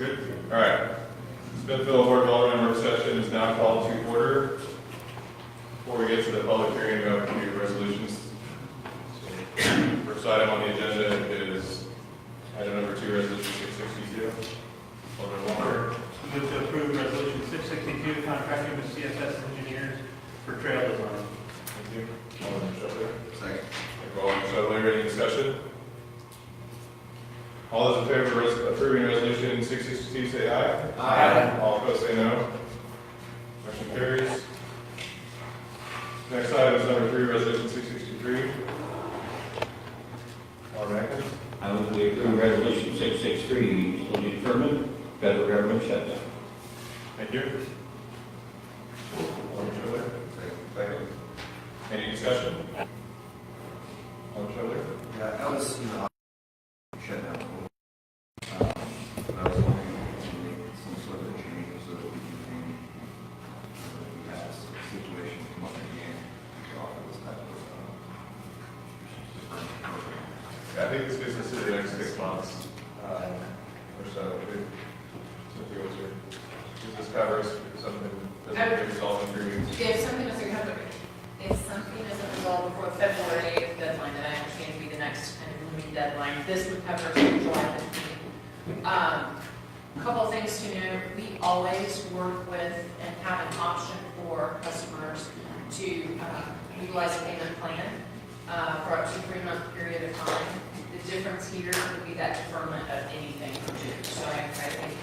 Good. All right. Smithville Board of Alderman work session is now called to order. Before we get to the public hearing, we have a few resolutions. First item on the agenda is item number 2, resolution 662. Alderman Walker. Move to approve resolution 662, contracting with CSS engineers for trail design. Thank you. Alderman Scheffler. Second. Thank you, Alderman Scheffler. Any discussion? All those in favor of approving resolution 662 say aye. Aye. All opposed say no. Motion carries. Next item is number 3, resolution 663. Alderman Atkins. I move we approve resolution 663 to determine federal government shutdown. Thank you. Alderman Schiller. Second. Any discussion? Alderman Schiller. Yeah, I was in the shutdown. I was wondering if we can make some sort of change so that we can have a situation come up again to offer this type of program. Yeah, I think this gets us to the next 6 months or so. Does this cover us if something doesn't get resolved in 3 weeks? If something doesn't resolved before February 8th deadline, that I understand to be the next kind of looming deadline, this would cover us until July 15th. A couple of things to know, we always work with and have an option for customers to utilize a payment plan for up to a 3-month period of time. The difference here would be that deferment of anything for 2. So I think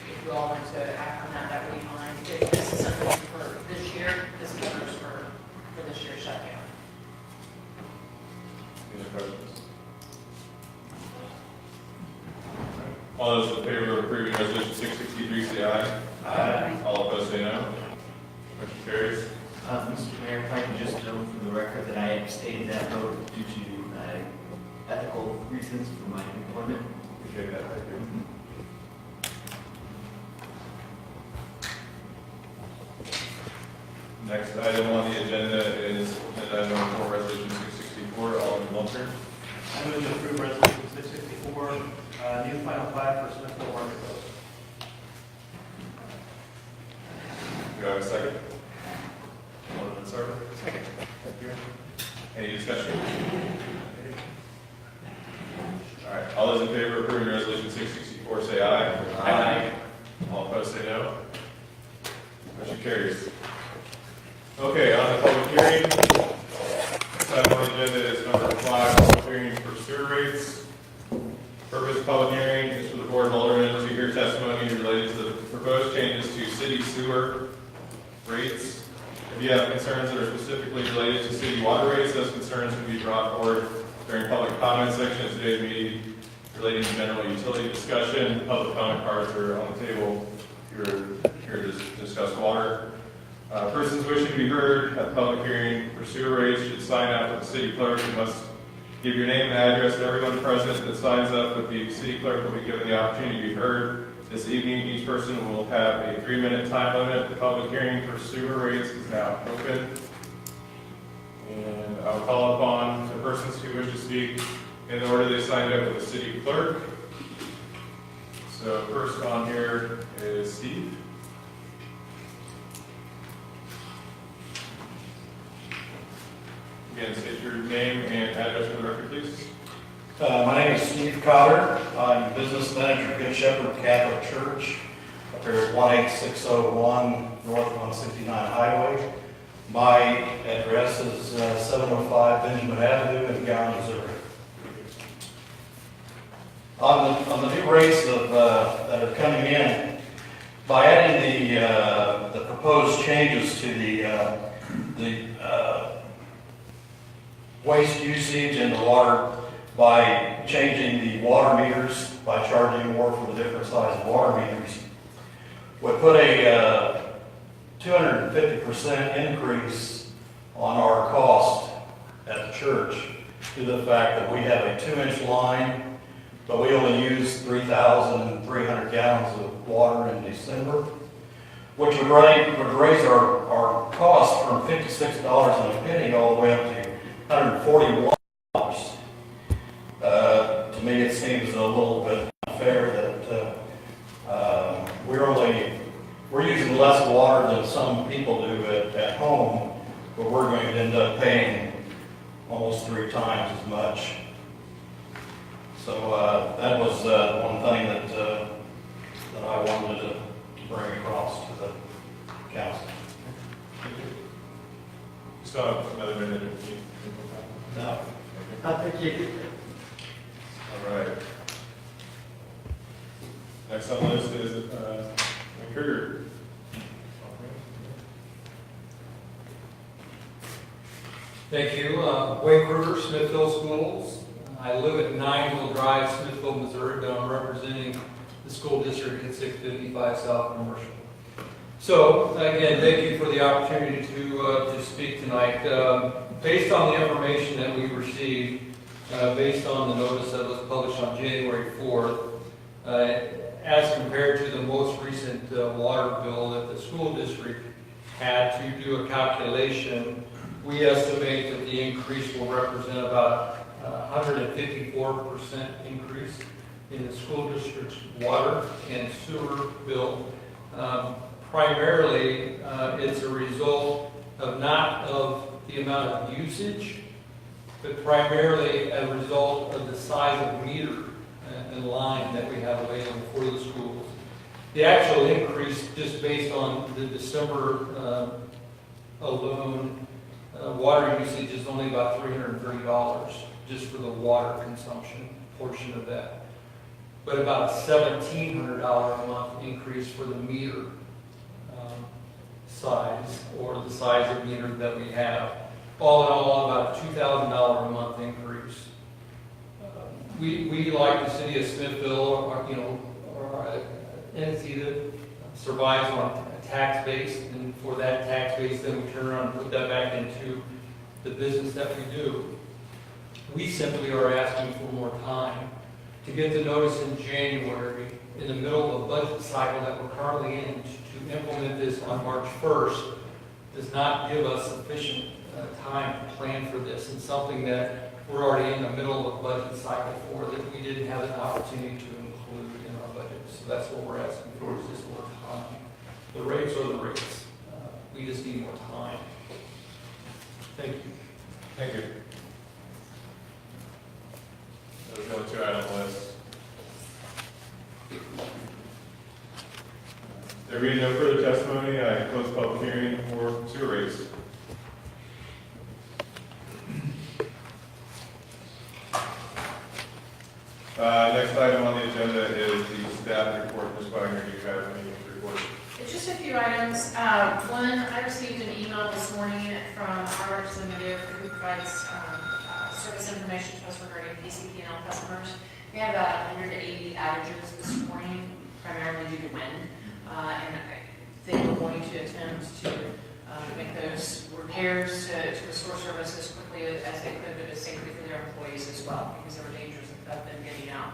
if you all want to act on that, that would be fine. If this is something for this year, this covers for this year's shutdown. Any questions? All those in favor of approving resolution 663 say aye. Aye. All opposed say no. Motion carries. Mr. Mayor, if I can just note for the record that I abstained that vote due to ethical reasons for my employment. Appreciate that. Thank you. Next item on the agenda is agenda number 4, resolution 664. Alderman Walter. I move to approve resolution 664, new final plat for Smithville Market Post. Do I have a second? Alderman Sarver. Second. Thank you. Any discussion? All right. All those in favor of approving resolution 664 say aye. Aye. All opposed say no. Motion carries. Okay, on the public hearing. Next item on the agenda is number 5, public hearing for sewer rates. Purpose of public hearing is for the Board of Aldermen to hear testimony related to the proposed changes to city sewer rates. If you have concerns that are specifically related to city water rates, those concerns can be brought forward during public comment section of today's meeting relating to general utility discussion. Public comment cards are on the table if you're here to discuss water. Persons wishing to be heard at the public hearing for sewer rates should sign up with the city clerk. You must give your name and address to everyone present that signs up with the city clerk will be given the opportunity to be heard. This evening, each person will have a 3-minute time limit. The public hearing for sewer rates is now open. And I'll call upon the persons who wish to speak in the order they signed up with the city clerk. So first on here is Steve. Again, state your name and address for the record, please. My name is Steve Cotter. I'm business manager at Good Shepherd Catholic Church up there at 18601 North 169 Highway. My address is 705 Benjamin Avenue in Gowan, Missouri. On the new rates that are coming in, by adding the proposed changes to the waste usage and the water, by changing the water meters, by charging more for the different size water meters, would put a 250% increase on our cost at the church due to the fact that we have a 2-inch line, but we only use 3,300 gallons of water in December, which would raise our cost from $56 and a penny all the way up to $141. To me, it seems a little bit unfair that we're using less water than some people do at home, but we're going to end up paying almost 3 times as much. So that was one thing that I wanted to bring across to the council. Just another minute. No. Thank you. All right. Next on the list is Kruger. Thank you. Wayne Kruger, Smithville Schools. I live at 9 Drive, Smithville, Missouri, but I'm representing the school district at 655 South Commercial. So, again, thank you for the opportunity to speak tonight. Based on the information that we received, based on the notice that was published on January 4th, as compared to the most recent water bill that the school district had to do a calculation, we estimate that the increase will represent about 154% increase in the school district's water and sewer bill. Primarily, it's a result of not of the amount of usage, but primarily a result of the size of meter and line that we have available for the schools. The actual increase, just based on the December alone, water usage is only about $330 just for the water consumption portion of that. But about a $1,700 a month increase for the meter size, or the size of meter that we have. All in all, about a $2,000 a month increase. We like the city of Smithville, are an entity that survives on a tax base, and for that tax base, then we turn around and put that back into the business that we do. We simply are asking for more time to get the notice in January, in the middle of a budget cycle that we're currently in, to implement this on March 1st does not give us sufficient time to plan for this, and something that we're already in the middle of a budget cycle for that we didn't have an opportunity to include in our budget. So that's what we're asking for, is just more time. The rates are the rates. We just need more time. Thank you. Thank you. Those are the only 2 items on the list. There being no further testimony, I close the public hearing for sewer rates. Next item on the agenda is the staff report. Ms. Wagner, do you have any report? Just a few items. One, I received an email this morning from our representative who provides service information to us regarding PCP&L customers. We had about 180 outages this morning, primarily due to wind, and they were going to attempt to make those repairs to restore service as quickly as they could, but as safely for their employees as well, because there were dangers of them getting out.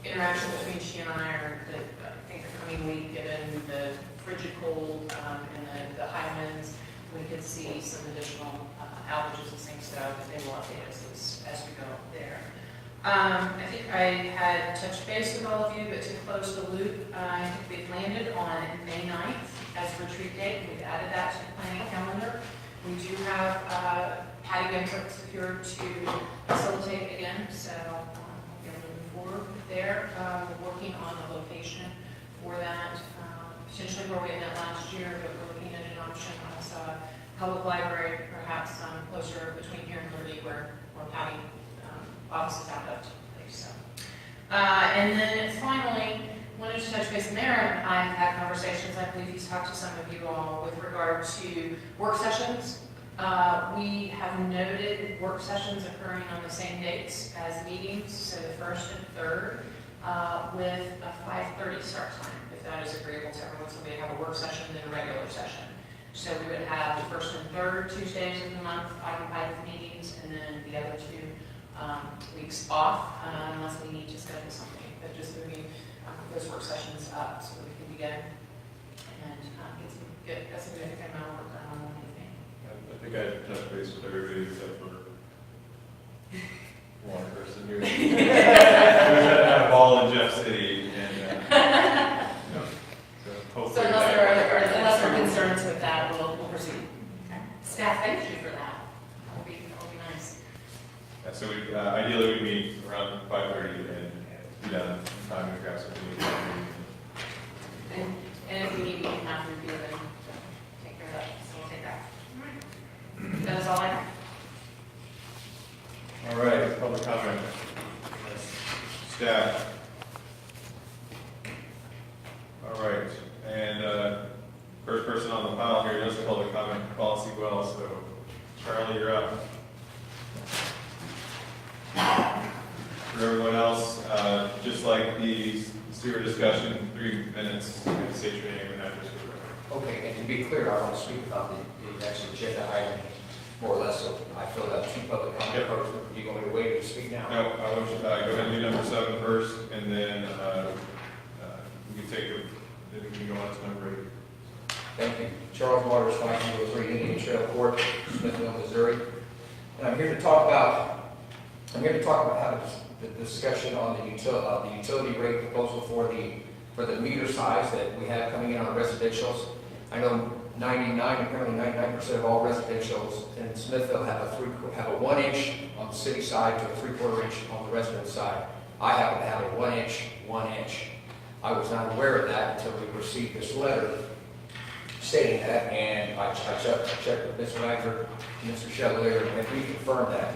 Interaction between she and I are that I think the coming week, given the frigid cold and the high winds, we could see some additional outages and things that they will update us as we go there. I think I had touched base with all of you, but to close the loop, I think we've landed on May 9th as retreat date. We've added that to the planning calendar. We do have patio input secured to facilitate again, so we're moving forward there. We're working on a location for that, potentially where we met last year, but we're looking at an option as a public library, perhaps closer between here and Liberty, where we're having offices out of place. So. And then finally, wanted to touch base in there, and I've had conversations, I believe he's talked to some of you all with regard to work sessions. We have noted work sessions occurring on the same dates as meetings, so the 1st and 3rd, with a 5:30 start time, if that is agreeable to everyone. So we have a work session and then a regular session. So we would have the 1st and 3rd Tuesdays of the month occupied with meetings, and then the other 2 weeks off, unless we need to schedule something. But just moving those work sessions up so that we can begin and get a significant amount of work done on one evening. I think I touched base with everybody except for one person who had a ball in Jeff City, and staff thanks you for that. That'll be nice. Yeah, so we, ideally we meet around 5:30 and be done in time to grab something. And if we need to even have to review it, take care of that, so we'll take that. That is all I have. All right, public comment. Staff. All right, and first person on the file here knows the public comment policy well, so Charlie, you're up. For everyone else, just like the sewer discussion, 3 minutes, and state your name and address. Okay, and to be clear, I want to speak about the actual agenda item, more or less, so I filled out 2 public comment cards. Do you want me to wait to speak now? No, I want you to go ahead and do number 7 first, and then we can take it, then we can go on to number 8. Thank you. Charles Waters, 503 Indian Trail Court, Smithville, Missouri. And I'm here to talk about how the discussion on the utility rate proposal for the meter size that we have coming in on residentials. I know 99% of all residentials in Smithville have a 1 inch on the city side to a 3/4 inch on the resident side. I happen to have a 1 inch. I was not aware of that until we received this letter stating that, and I checked with Ms. Wagner, Mr. Chevalier, and we confirmed that.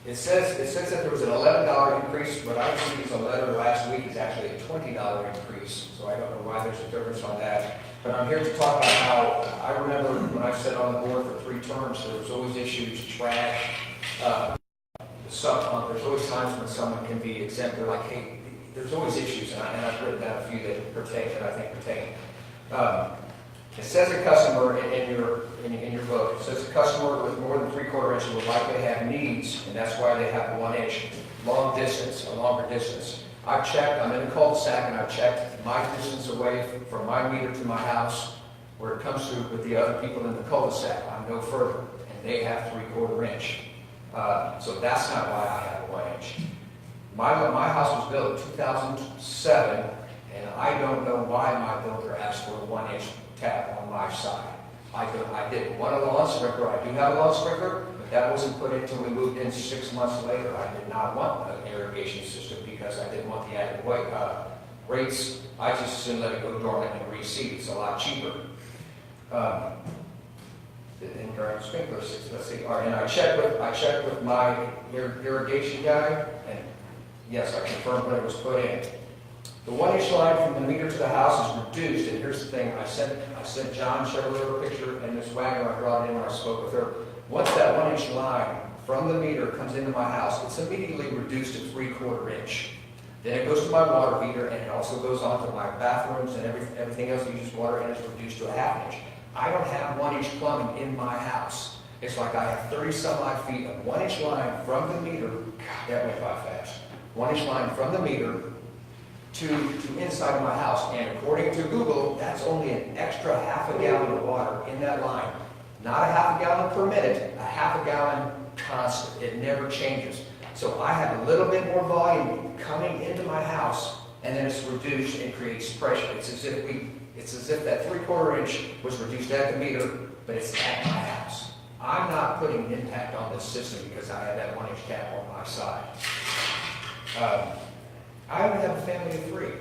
It says that there was an $11 increase, but I received a letter last week is actually a $20 increase, so I don't know why there's a difference on that. But I'm here to talk about how, I remember when I sat on the board for 3 terms, there was always issues, trash, there's always times when someone can be exempt. They're like, hey, there's always issues, and I've written down a few that I think pertain. It says a customer in your book, it says a customer with more than 3/4 inch will likely have needs, and that's why they have 1 inch. Long distance, a longer distance. I've checked, I'm in a cul-de-sac, and I've checked my distance away from my meter to my house, where it comes to with the other people in the cul-de-sac. I'm no further, and they have 3/4 inch. So that's not why I have a 1 inch. My house was built in 2007, and I don't know why my builder asked for a 1 inch tap on my side. I didn't want a lawn sprinkler. I do have a lawn sprinkler, but that wasn't put in until we moved in 6 months later. I did not want an irrigation system because I didn't want the added rates. I just assumed let it go dormant and reseed. It's a lot cheaper. The indirect sprinkler system. Let's see. All right, and I checked with my irrigation guy, and yes, I confirmed when it was put in. The 1 inch line from the meter to the house is reduced, and here's the thing, I sent John Chevalier a picture, and Ms. Wagner, I brought it in when I spoke with her. Once that 1 inch line from the meter comes into my house, it's immediately reduced to 3/4 inch. Then it goes to my water heater, and it also goes on to my bathrooms and everything else that uses water, and it's reduced to a 1/2 inch. I don't have 1 inch plumbing in my house. It's like I have 30 some odd feet of 1 inch line from the meter, God, that went by fast. 1 inch line from the meter to inside of my house, and according to Google, that's only an extra 1/2 gallon of water in that line. Not a 1/2 gallon per minute, a 1/2 gallon constant. It never changes. So I have a little bit more volume coming into my house, and then it's reduced and creates pressure. It's as if that 3/4 inch was reduced at the meter, but it's at my house. I'm not putting an impact on this system because I have that 1 inch tap on my side. I only have a family of 3.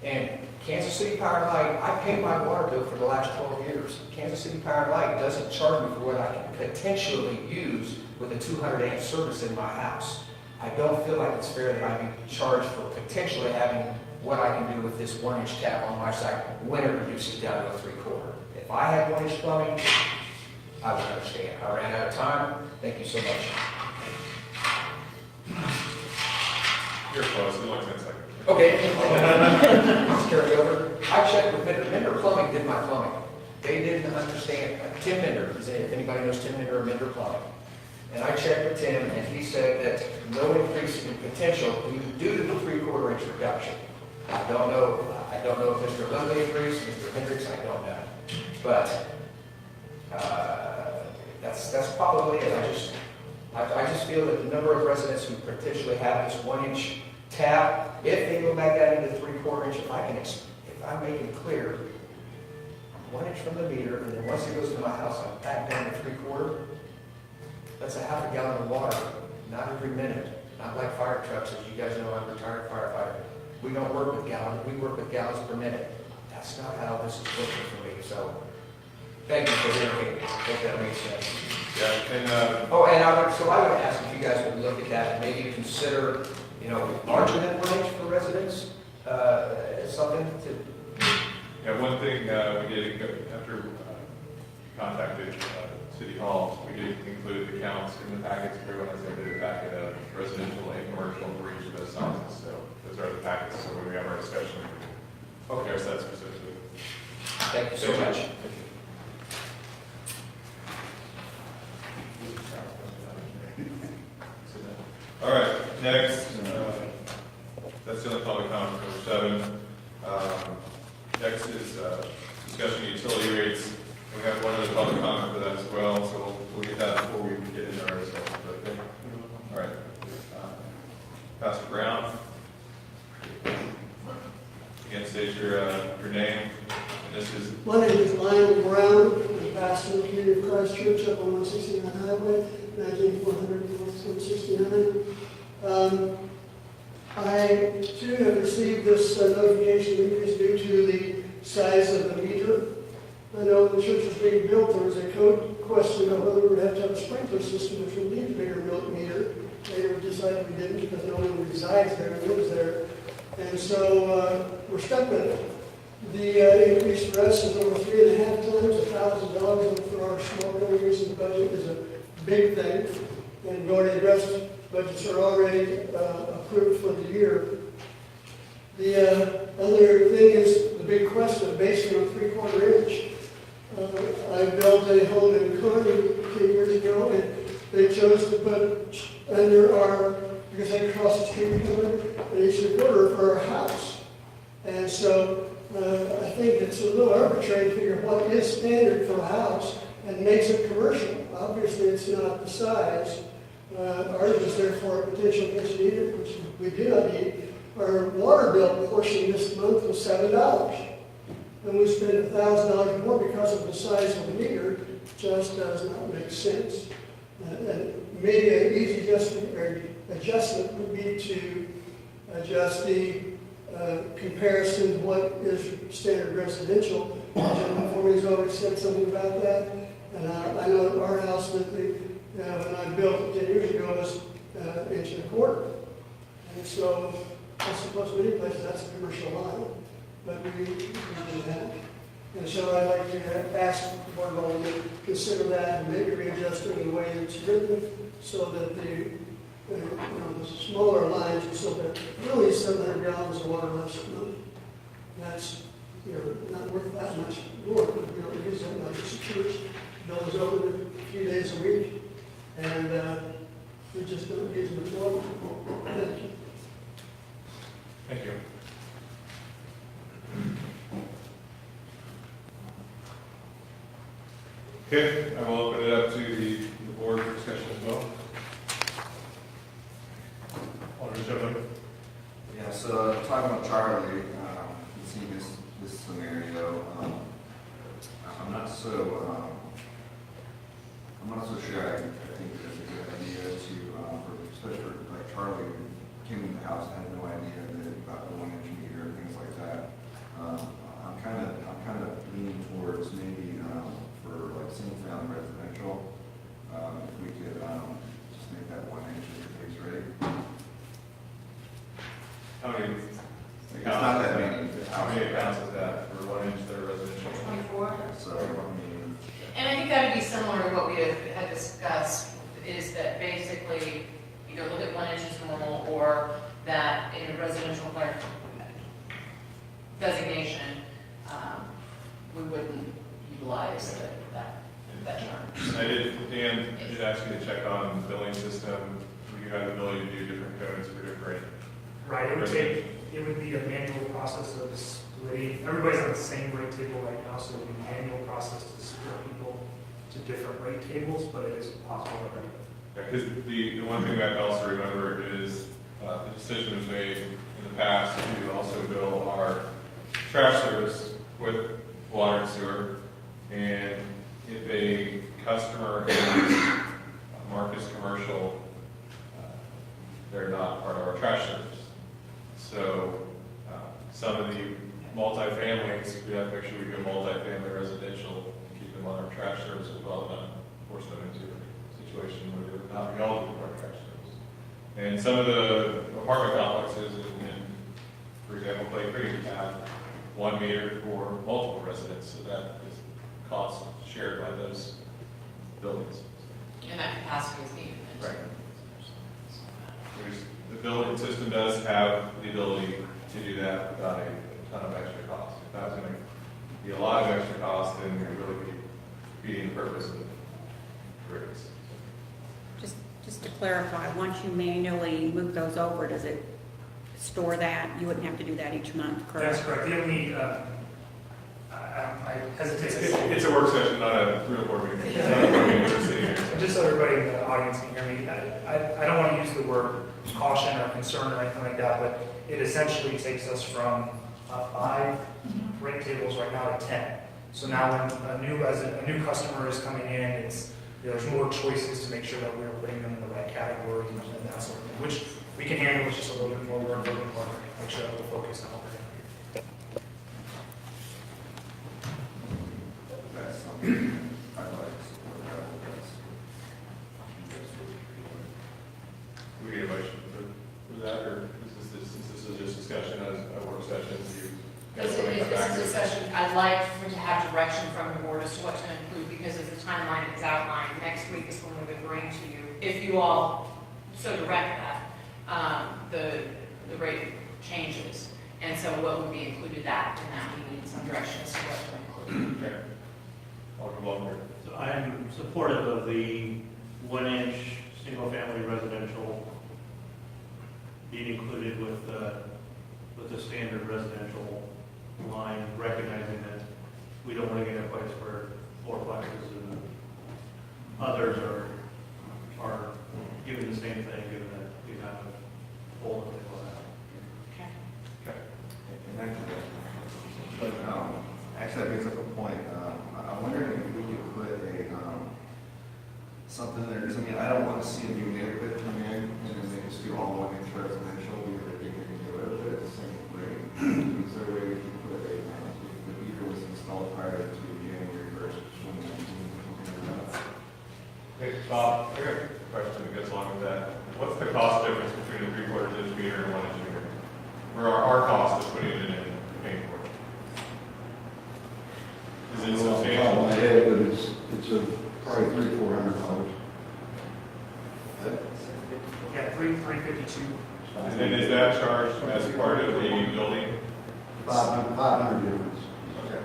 And Kansas City Power and Light, I pay my water bill for the last 12 years. Kansas City Power and Light doesn't charge me for what I can potentially use with a 200 amp service in my house. I don't feel like it's fair that I be charged for potentially having what I can do with this 1 inch tap on my side when it reduces down to a 3/4. If I had 1 inch plumbing, I would understand. I ran out of time. Thank you so much. You're close, you only 10 seconds. Okay. Let's carry over. I checked with Minder Plumbing, did my plumbing. They didn't understand. Tim Minder, if anybody knows Tim Minder or Minder Plumbing. And I checked with Tim, and he said that no increase in potential due to the 3/4 inch reduction. I don't know if Mr. Lundley agrees, Mr. Hendricks, I don't know. But that's probably it. I just feel that the number of residents who potentially have this 1 inch tap, if they go back down into 3/4 inch, if I'm making clear, 1 inch from the meter, and then once it goes to my house, I back down to 3/4. That's a half a gallon of water, not every minute. Not like fire trucks, as you guys know, I'm a retired firefighter. We don't work with gallons, we work with gallons per minute. That's not how this is working for me, so thank you for hearing me. I hope that makes sense. Yeah, and, Oh, and I would ask if you guys would look at that, and maybe consider, larger than 1 inch for residents, something to, yeah, one thing, we did, after contacted City Hall, we did include the counts in the packets. Everyone has a packet of residential and commercial for each of those sizes, so those are the packets, so when we have our discussion, we can address that specifically. thank you so much. All right, next, that's the only public comment, number 7. Next is discussion of utility rates. We have one other public comment for that as well, so we'll get that before we get into our discussion. Okay? All right. Pastor Brown. Again, state your name. And this is My name is Lionel Brown. I'm pastor of the Community of Christ Church up on 169 Highway, 19469. I too have received this notification increase due to the size of the meter. I know when the church was being built, there was a code question of whether we would have to have a sprinkler system, which would need a bigger meter. Later we decided we didn't because no one resides there and lives there. And so we're stuck with it. The increase for us is over 3.5 times $1,000 for our small buildings, and the budget is a big thing. And going to the rest budgets are already approved for the year. The other thing is the big question of basing on 3/4 inch. I built a home in Kearney 10 years ago, and they chose to put under our, because they cross the street, an inch and a quarter for our house. And so I think it's a little arbitrary to figure what is standard for a house and makes it commercial. Obviously, it's not the size. Ours is there for a potential case needed, which we do not need. Our water bill portion this month was $7. And we spend $1,000 more because of the size of the meter. Just does not make sense. And maybe an easy adjustment would be to adjust the comparison to what is standard residential. The gentleman for me has already said something about that. And I know at our house that when I built it 10 years ago, it was an inch and a quarter. And so I suppose many places that's a commercial line, but we do that. And so I'd like to ask the board to consider that and maybe readjust it in the way it's written so that the smaller lines, so that really 700 gallons of water less a month. That's not worth that much more, but we don't use that much. It's a church. Bill is open a few days a week, and we just don't use much water. Thank you. Thank you. Okay, I will open it up to the board for discussion as well. Alderman Shepherd. Yeah, so talking about Charlie, seeing this scenario, I'm not so sure. I think it's a good idea to, especially for like Charlie, who came in the house and had no idea about the 1 inch meter and things like that. I'm kind of leaning towards maybe for like single family residential, if we could just make that 1 inch as the base rate. How many? It's not that many. How many accounts is that for 1 inch that are residential? 24. So, I mean, And I think that would be similar to what we had discussed, is that basically either look at 1 inch as normal, or that in a residential designation, we wouldn't utilize that term. Dan, I did ask you to check on the billing system. We do have the ability to do different codes for different. Right, it would be a manual process of splitting. Everybody's on the same rate table right now, so it would be a manual process to split people to different rate tables, but it is possible already. Because the one thing I also remember is the decision was made in the past to also bill our trash service with water and sewer, And if a customer is Marcus Commercial, they're not part of our trash service. So some of the multifamilies, we have to make sure we go multifamily residential, keep them on our trash service as well, not force them into a situation where they would not be eligible for our trash service. And some of the apartment complexes, for example, Clay Creek, have 1 meter for multiple residents, so that is cost shared by those buildings. And that capacity is needed. Right. The building system does have the ability to do that without a ton of extra cost. If that was going to be a lot of extra cost, then we'd really be defeating the purpose of rates. Just to clarify, once you manually move those over, does it store that? You wouldn't have to do that each month, correct? That's correct. The only, I hesitate to say. It's a work session, not a real board meeting. It's not a board meeting, we're sitting here. Just so everybody in the audience can hear me, I don't want to use the word caution or concern or anything like that, but it essentially takes us from 5 rate tables right now to 10. So now when a new customer is coming in, there's more choices to make sure that we're putting them in the right categories and that sort of thing, which we can handle with just a little bit more work, a little bit more, make sure that we're focused on what we're doing. That's something I like to support that. We get a motion for that, or is this is just discussion as a work session? This is a session, I'd like to have direction from the board as to what to include, because as the timeline is outlined, next week is when we would bring to you, if you all so direct that, the rate changes. And so what would be included in that we need some direction as to what to include. Okay. Alderman Blumberg. So I'm supportive of the 1-inch single-family residential being included with the standard residential line, recognizing that we don't want to get a place where fourplexes and others are given the same thing, given that we have a hole that they will have. Okay. And actually, that brings up a point. I wonder if we could put something there, because I don't want to see a new neighborhood come in and then they just do all 1-inch residential, we would think we can get rid of it at the same rate. Is there a way we can put the meter was installed prior to January 1st, 2019? Hey, Bob, I got a question that goes along with that. What's the cost difference between a 3/4 inch meter and a 1-inch meter? Where our cost of putting it in and paying for it? Is it substantial? My head, but it's probably $300-400. Yeah, 352. And then is that charged as part of the building? 500 difference. Okay.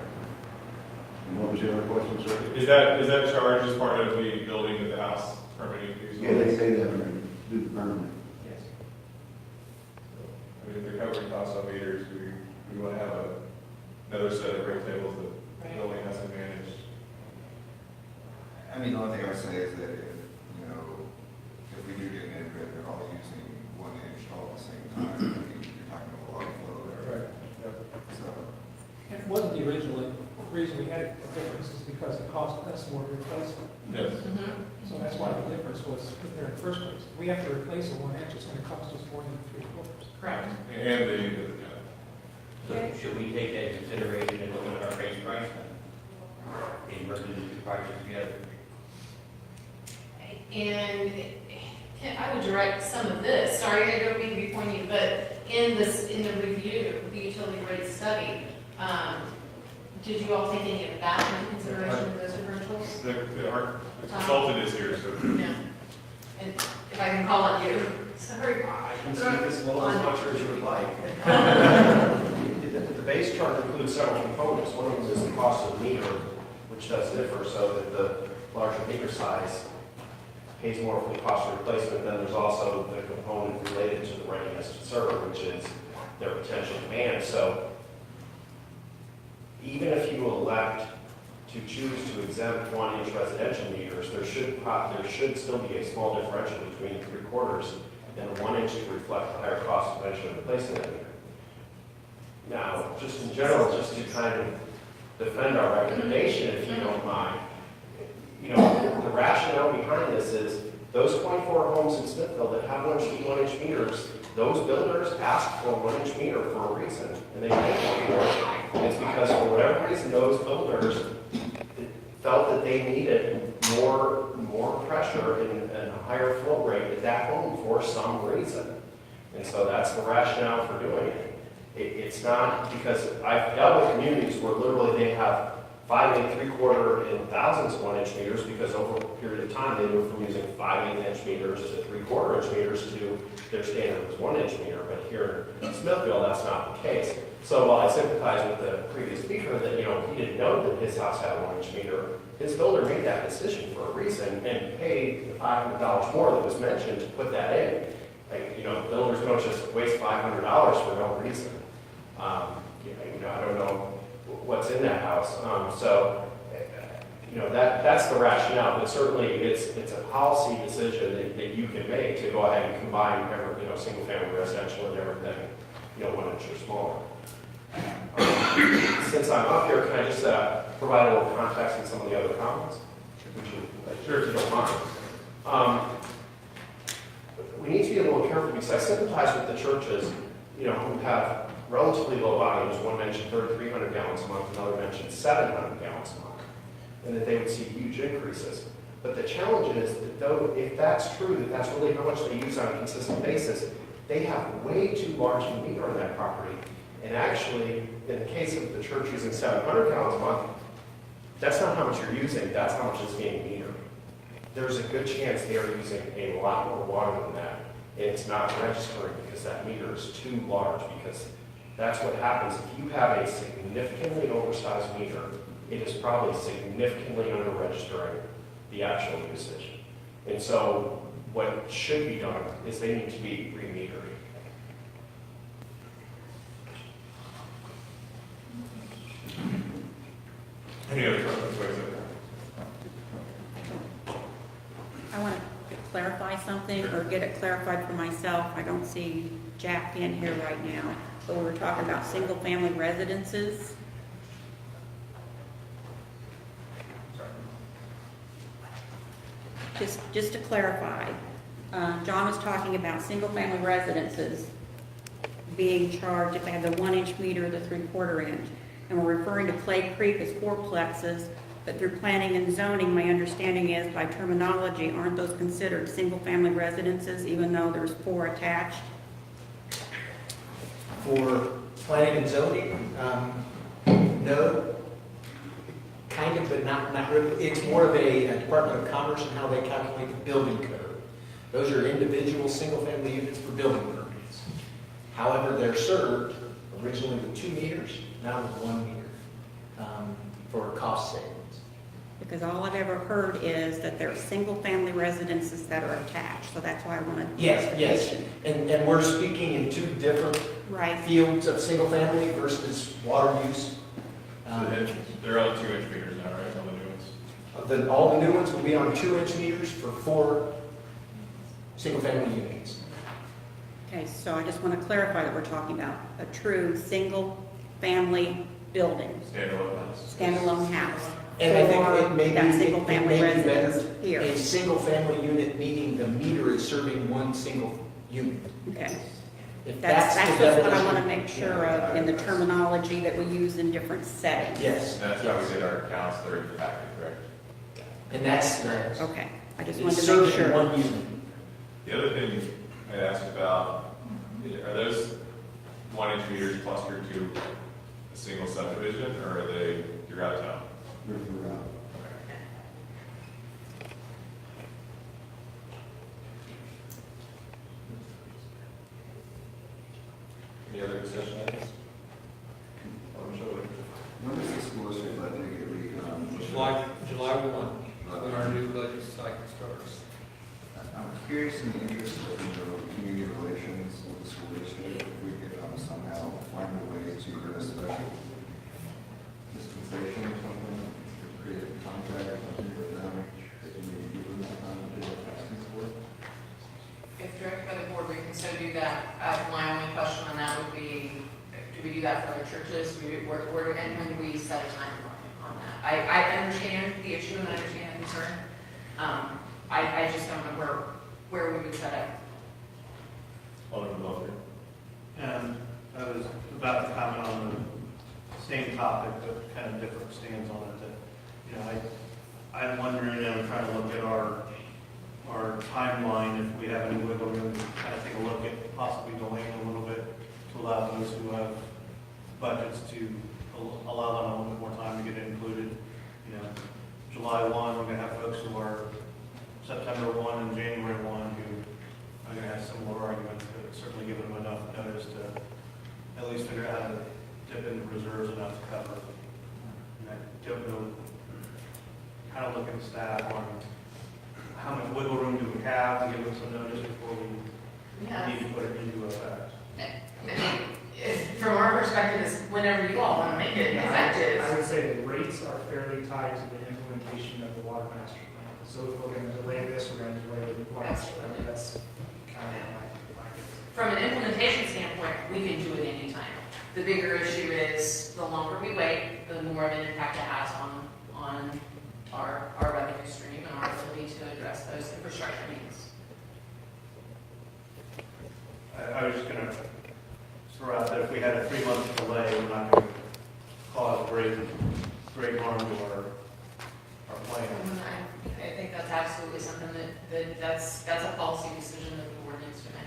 And what was the other question, sir? Is that charged as part of the building of the house permitting fees? Yeah, they say that when they do the permit. Yes. I mean, if they're covering costs on meters, we want to have another set of rate tables that the building has to manage. I mean, the only thing I would say is that if we do get an neighborhood, they're all using 1-inch all at the same time. I mean, you're talking about a lot of flow there. Right. Yep. So, It wasn't the reason we had a difference is because it cost us more to replace it. Yes. So that's why the difference was put there in the first place. We have to replace a 1-inch, it's gonna cost us more than 3/4. Correct. And So should we take that into consideration and look at our base price then? And merge the two prices together? And I would direct some of this, sorry, I don't mean to be pointy, but in the review, the utility rate study, did you all take any of that into consideration of those differentials? Our consultant is here, so. No. And if I can call on you, sorry. I can speak as little as much as you would like. The base chart includes several components. One of them is the cost of the meter, which does differ, so that the larger meter size pays more for the cost of replacement. Then there's also the component related to the readiness to serve, which is their potential demand. So even if you elect to choose to exempt 1-inch residential meters, there should still be a small differential between 3/4 and a 1-inch to reflect the higher cost of eventually replacing that meter. Now, just in general, just to kind of defend our recommendation, if you don't mind. You know, the rationale behind this is those 24 homes in Smithville that have 1-inch meters, those builders asked for a 1-inch meter for a reason, and they paid for it. It's because for whatever reason, those builders felt that they needed more pressure and a higher flow rate at that home for some reason. And so that's the rationale for doing it. It's not because I've dealt with communities where literally they have 5 3/4 and thousands of 1-inch meters because over a period of time they moved from using 5 1/8 meters to 3/4 meters to do their standard was 1-inch meter. But here in Smithville, that's not the case. So while I sympathize with the previous speaker that, you know, he didn't know that his house had a 1-inch meter, his builder made that decision for a reason and paid the $500 more that was mentioned to put that in. Like, you know, builders don't just waste $500 for no reason. You know, I don't know what's in that house. You know, that's the rationale, but certainly it's a policy decision that you can make to go ahead and combine, you know, single-family residential and everything, you know, 1 inch or smaller. Since I'm up here, can I just provide a little context on some of the other comments? Sure, if you don't mind. We need to be a little careful because I sympathize with the churches, you know, who have relatively low volumes. One mentioned 3,300 gallons a month, another mentioned 700 gallons a month, and that they would see huge increases. But the challenge is that though, if that's true, that that's really how much they use on a consistent basis, they have way too large a meter on that property. And actually, in the case of the church using 700 gallons a month, that's not how much you're using, that's how much is being metered. There's a good chance they are using a lot more water than that, and it's not registering because that meter is too large, because that's what happens. If you have a significantly oversized meter, it is probably significantly under-registering the actual usage. And so what should be done is they need to be re-metered. Any other questions? I want to clarify something or get it clarified for myself. I don't see Jack in here right now, but we were talking about single-family residences. Just to clarify, John was talking about single-family residences being charged if they have the 1-inch meter or the 3/4 inch. And we're referring to Clay Creek as fourplexes, but through planning and zoning, my understanding is by terminology, aren't those considered single-family residences even though there's 4 attached? For planning and zoning, no, kind of, but not really. It's more of a Department of Commerce and how they calculate the building code. Those are individual single-family units for building permits. However, they're served originally with 2 meters, now with 1 meter for cost savings. Because all I've ever heard is that there are single-family residences that are attached, so that's why I wanted. Yes. And we're speaking in 2 different Right. fields of single-family versus water use. They're on 2-inch meters now, right, on the new ones? All the new ones will be on 2-inch meters for 4 single-family units. Okay, so I just want to clarify that we're talking about a true single-family building, Standalone house. standalone house. And I think for it may be, that it single-family may be better, residence here. a single-family unit, meaning the meter is serving 1 single unit. Okay, If that's the just what I definition- want to make sure of in the terminology that we use in different settings. Yes, That's how we did our counts, they're in the packet, correct? and that's, Okay, I just it's wanted to make serving sure. 1 unit. The other thing I asked about, are those 1-inch meters clustered to a single subdivision, or are they throughout town? They're throughout. Any other discussion items? When is the school district budget get July 1, when our new budget cycle starts. I'm curious in the interest of community relations with the school district, if we could somehow find a way to get a special dispensation or something, to create a contract or something with them, that you may give them the time to do what they're asking for. If directed by the board, we can so do that. My only question on that would be, do we do do that for other churches, and when do we set a time on that? I understand the issue and I understand the concern. I just don't know where we would set up. Alderman Belcher. And I was about to comment on the same topic, but kind of different stands on it. That, you know, I'm wondering, I'm trying to look at our timeline, if we have any wiggle room, kind of take a look at possibly delaying a little bit to allow those who have budgets to allow them a little bit more time to get it included. You know, July 1, we're going to have folks who are September 1 and January 1 who are going to have similar arguments, but certainly give them enough notice to at least figure out how to dip into reserves enough to cover. And I don't know, kind of looking at staff on how much wiggle room do we have to give them some notice before we need to put it into effect. From our perspective, is whenever you all want to make it effective. I would say the rates are fairly tied to the implementation of the water master plan. So if we're going to delay this, we're going to delay the water master plan. That's kind of my From an implementation standpoint, we can do it anytime. The bigger issue is the longer we wait, the more of an impact it has on our revenue stream and our ability to address those infrastructure needs. I was just going to throw out that if we had a 3-month delay, we're not going to cause great harm to our plan. I think that's absolutely something that's a policy decision that the board needs to make.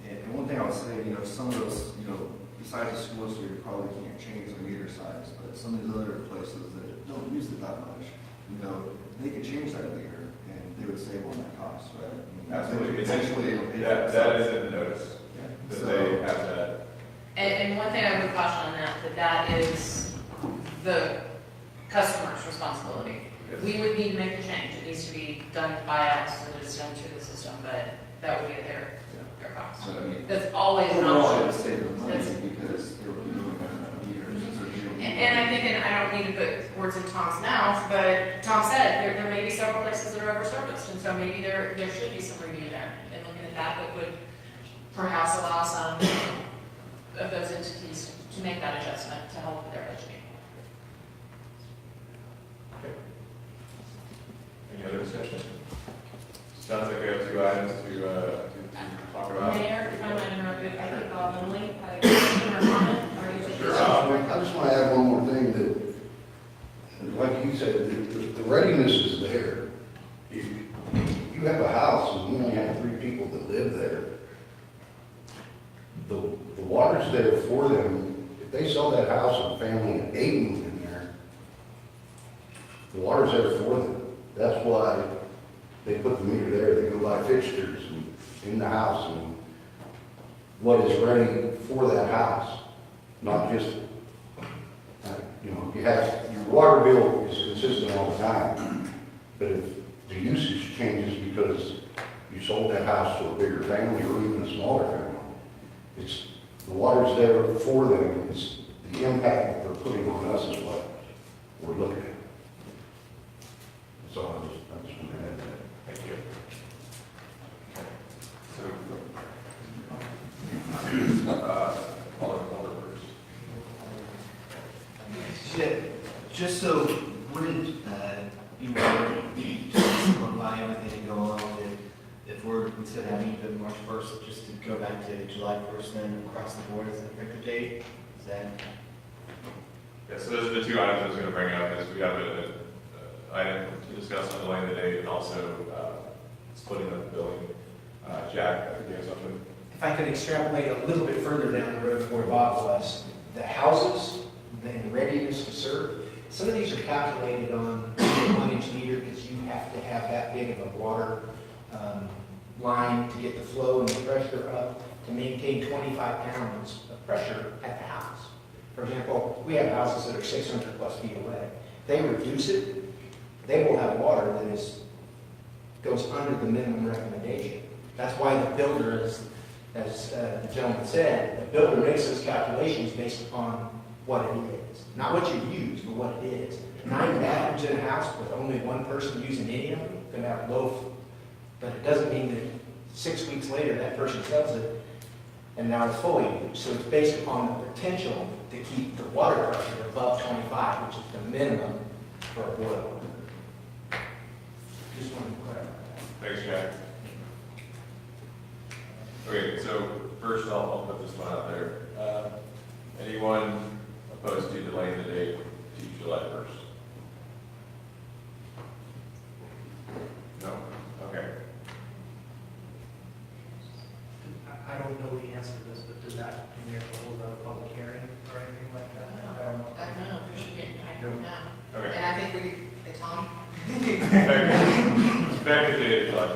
And one thing I would say, you know, some of those, you know, besides the schools, we probably can't change the meter size, but some of these other places that don't use it that much, you know, they could change that meter and they would save on that cost, right? I mean, Absolutely. Essentially, That is in the notice, that So- they have that. And one thing I would caution on that is the customer's responsibility. Yes. We would need to make the change. It needs to be done by us, so that it's done through the system, but that would be at their cost. So, I mean, That's always an overall, I would option. save the money That's- because they were doing meters. So, you know, And I think, and I don't need to put words in Tom's mouth, but Tom said there may be several places that are overserviced, and so maybe there should be some review there. And looking at that would perhaps allow some of those entities to make that adjustment to help with their budgeting. Any other discussion? Sounds like we have 2 items to talk about. Mayor, if I might interrupt you, I think Alderman had a question or comment, or you Sure. I just want to add one more thing that, like you said, the readiness is there. If you have a house and you only have 3 people that live there, the water's there for them. If they sell that house and family of 8 move in there, the water's there for them. That's why they put the meter there. They go buy fixtures in the house and what is ready for that house, not just, you know, you have, your water bill is consistent all the time, but if the usage changes because you sold that house to a bigger family or even a smaller family, it's, the water's there for them. It's the impact that they're putting on us is what we're looking at. So I just want to add that. Thank you. Alder first. Just so, wouldn't you want to go by everything and go along with, if we're, instead of having it March 1st, just to go back to July 1st, then across the board as an effective date? Is that? Yeah, so those are the 2 items I was going to bring up, is we have an item to discuss on delaying the date and also splitting up the billing. Jack, I think you have something. If I could extrapolate a little bit further down the road from where Bob was, the houses and readiness to serve, some of these are calculated on a 1-inch meter because you have to have that big of a water line to get the flow and the pressure up to maintain 25 pounds of pressure at the house. For example, we have houses that are 600 plus feet away. If they reduce it, they will have water that goes under the minimum recommendation. That's why the builder, as the gentleman said, the builder makes those calculations based upon what it is. Not what you use, but what it is. 9 bathrooms in a house with only 1 person using any of them, going to have low, but it doesn't mean that 6 weeks later that person sells it and now it's fully used. So it's based upon the potential to keep the water pressure above 25, which is the minimum for a boil. Just wanted to clarify that. Thanks, Jack. Okay, so first I'll put this one out there. Anyone opposed to delaying the date to July 1st? No? Okay. I don't know the answer to this, but does that mean you have to hold a public hearing or anything like that? I don't know. I don't know, we should get, I don't know. Okay. And I think we, Tom? Effective July.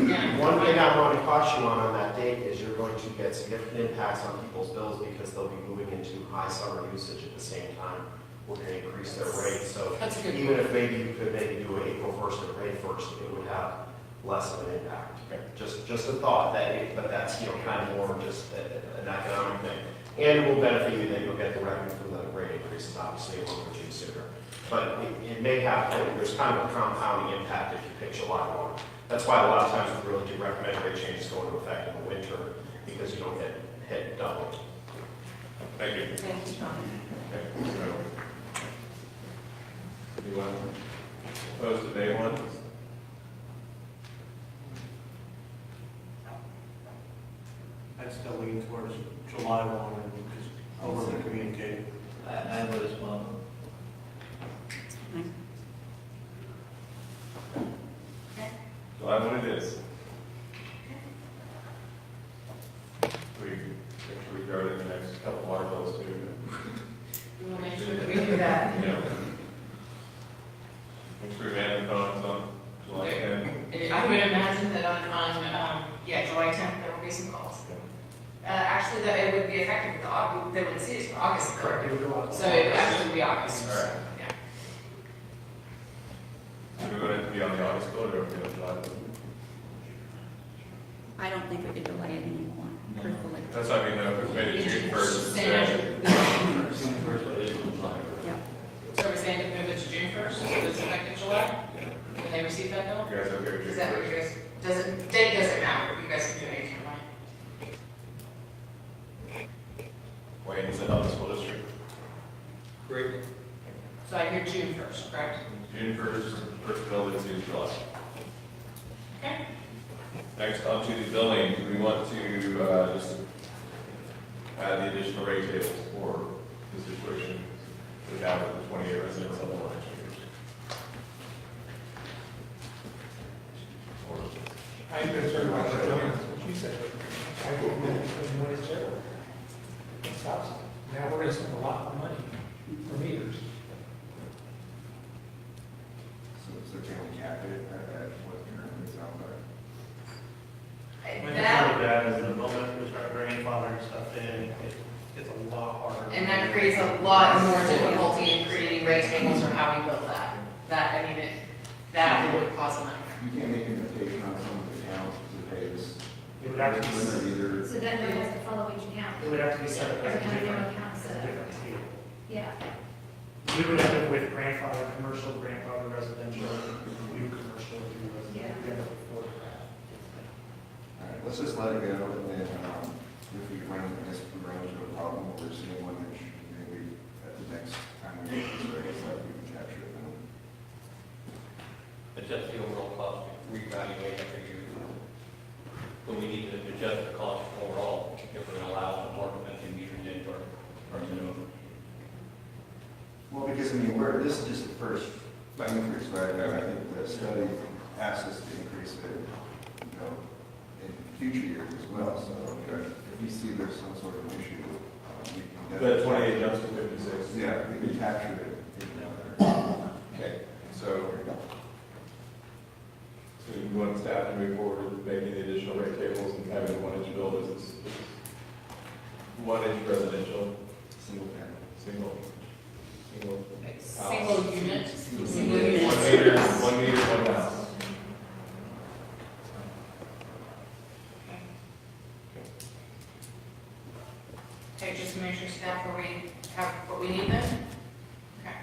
Yeah. One thing I want to caution you on that date is you're going to get significant impacts on people's bills because they'll be moving into high summer usage at the same time. We're going to increase their rates, so That's a good even if maybe you could maybe do it April 1st or May 1st, it would have less of an impact. Just a thought, but that's, kind of more just an economic thing. And it will benefit you that you'll get the revenue from the rate increases, obviously, it won't reduce sooner. But it may have, there's kind of a compounding impact if you pick July 1. That's why a lot of times we really do recommend rate changes go into effect in the winter, because you don't get hit double. Thank you. Thank you, Tom. Okay, so, anyone opposed to day one? I'd still lean towards July 1 and just over communicate. I would as well. July 1 it is. We make sure we cover it in the next couple water bills too. We will make sure that we do that. Yeah. Make sure we have the phones on July 10. I would imagine that on July 10th, there will be some calls. Actually, that it would be effective with the August, they would see it for August. Correct, it would go out. So it would actually be August. All right. Yeah. So we want it to be on the August bill or be on July? I don't think we could delay it anymore, truthfully. That's what I mean, though, if we made it June 1st. Saying it should be June 1st. Yep. So we're saying to move it to June 1st, so it's effective July? When they receive that bill? You guys okay with June Is that what 1st? you guys, date doesn't matter, you guys can do anything, right? Wayne, is it on the school district? Great. So I hear June 1st, correct? June 1st, first bill is in July. Okay. Next, on to the building. Do we want to just add the additional rate tables for the situation we have with the 28 residents on the line? I'm concerned about the buildings, what you said. I think that when it's there, it stops. Now we're gonna spend a lot of money for meters. So can we cap it at what currently is out there? My concern That, with that is the moment we start grandfathering stuff in, it's a lot harder. and that creates a lot more difficulty in creating rate tables or how we build that. That would cause a nightmare. You can't make an invitation on some of the accounts to pay this. It would have to be, Either. So then it has to follow each account. it would have to be set up as a Every time you different, have account as a set up. different table. Yeah. We would end up with grandfather commercial, grandfather residential, new commercial, new residential. Yeah. We end up with 4 of that. All right, let's just let it go, and then, if we run, I guess if we run into a problem, or we're seeing one issue, maybe at the next time we get this raise, that we can capture it then. Adjust the overall cost, reevaluate every year. But we need to adjust the cost overall if we're going to allow some more expensive meters into our minimum. Well, because, this is just the first increase, right? And I think the study asks us to increase it, in future years as well, so if we see there's some sort of issue, we can. The 28 jumps to 56. Yeah, we can capture it in there. Okay, so you want staff to move forward with making the additional rate tables and having the 1-inch bill as this 1-inch residential, Single family. single Single unit, single 1 unit. meter, 1 meter, 1 house. Okay, just to make sure staff, are we have what we need then? Okay.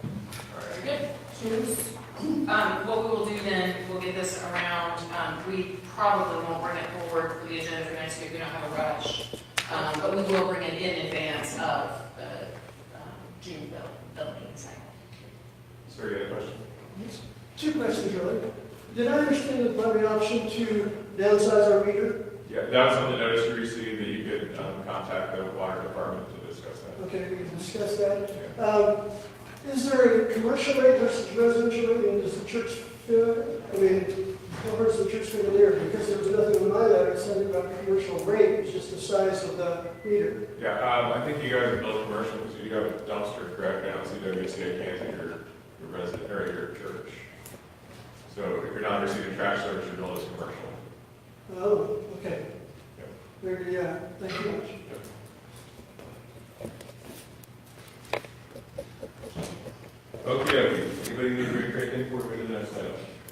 All right. Very good. What we will do then, we'll get this around, we probably won't bring it forward for the agenda for next week, we don't have a rush. But we will bring it in advance of the June building cycle. Sir, you have a question? Two questions, really. Did I understand that by the option to downsize our meter? Yeah, that was on the notice you received that you could contact the water department to discuss that. Okay, we can discuss that. Is there a commercial rate versus residential rate, and does the church, how does the church fit in there? Because there was nothing in my letter that said about commercial rate, it's just the size of the meter. Yeah, I think you guys are built commercial because you have a dumpster, correct, down CWC, I can't think your resident, or your church. So if you're not receiving trash service, you're billed as commercial. Oh, okay. Yep. Very good, yeah, thank you much. Okay, anybody need to bring anything before we go to the next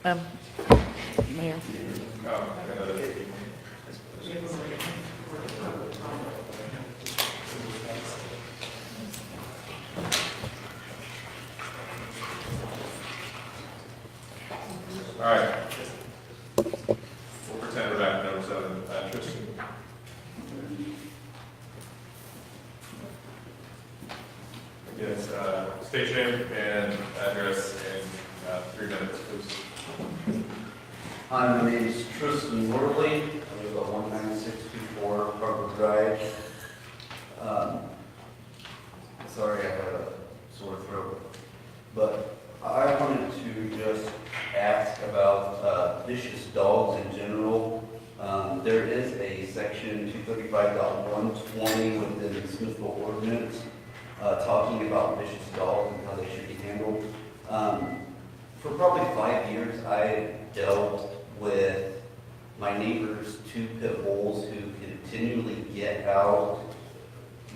item? Mayor. All right. We'll pretend we're back to number 7. Tristan. Yes, state name and address in 3 minutes, please. Hi, my name is Tristan Worley. I live at 19624 Harvard Drive. Sorry, I have a sore throat. But I wanted to just ask about vicious dogs in general. There is a section 235.120 within the Smithville ordinance talking about vicious dogs and how they should be handled. For probably 5 years, I dealt with my neighbor's 2 pit bulls who continually get out,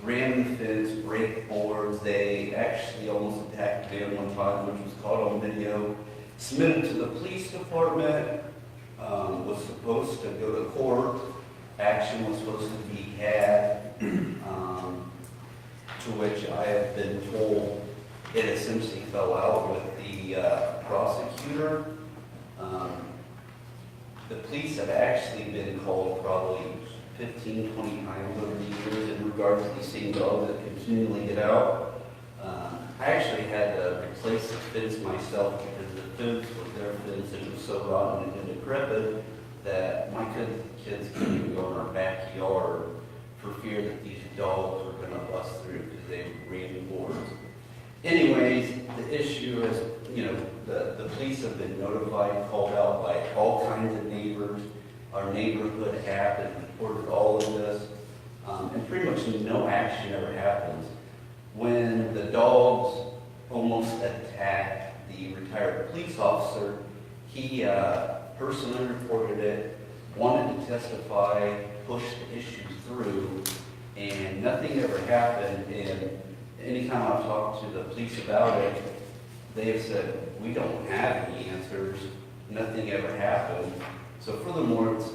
ran the fence, break boards. They actually almost attacked me one time, which was caught on video. Submitted to the police department, was supposed to go to court. Action was supposed to be had, to which I have been told it essentially fell out with the prosecutor. The police have actually been called probably 15, 20 times over the years in regards to these same dogs that continually get out. I actually had to replace the fence myself because the fence was their fence and it was so rotten and decrepit that my kids couldn't even go in our backyard for fear that these dogs were going to bust through because they ran boards. Anyways, the issue is, the police have been notified, called out by all kinds of neighbors. Our neighborhood app has reported all of this, and pretty much no action ever happens. When the dogs almost attacked the retired police officer, he personally reported it, wanted to testify, pushed the issue through, and nothing ever happened. And anytime I've talked to the police about it, they have said, we don't have any answers, nothing ever happened. So furthermore, it's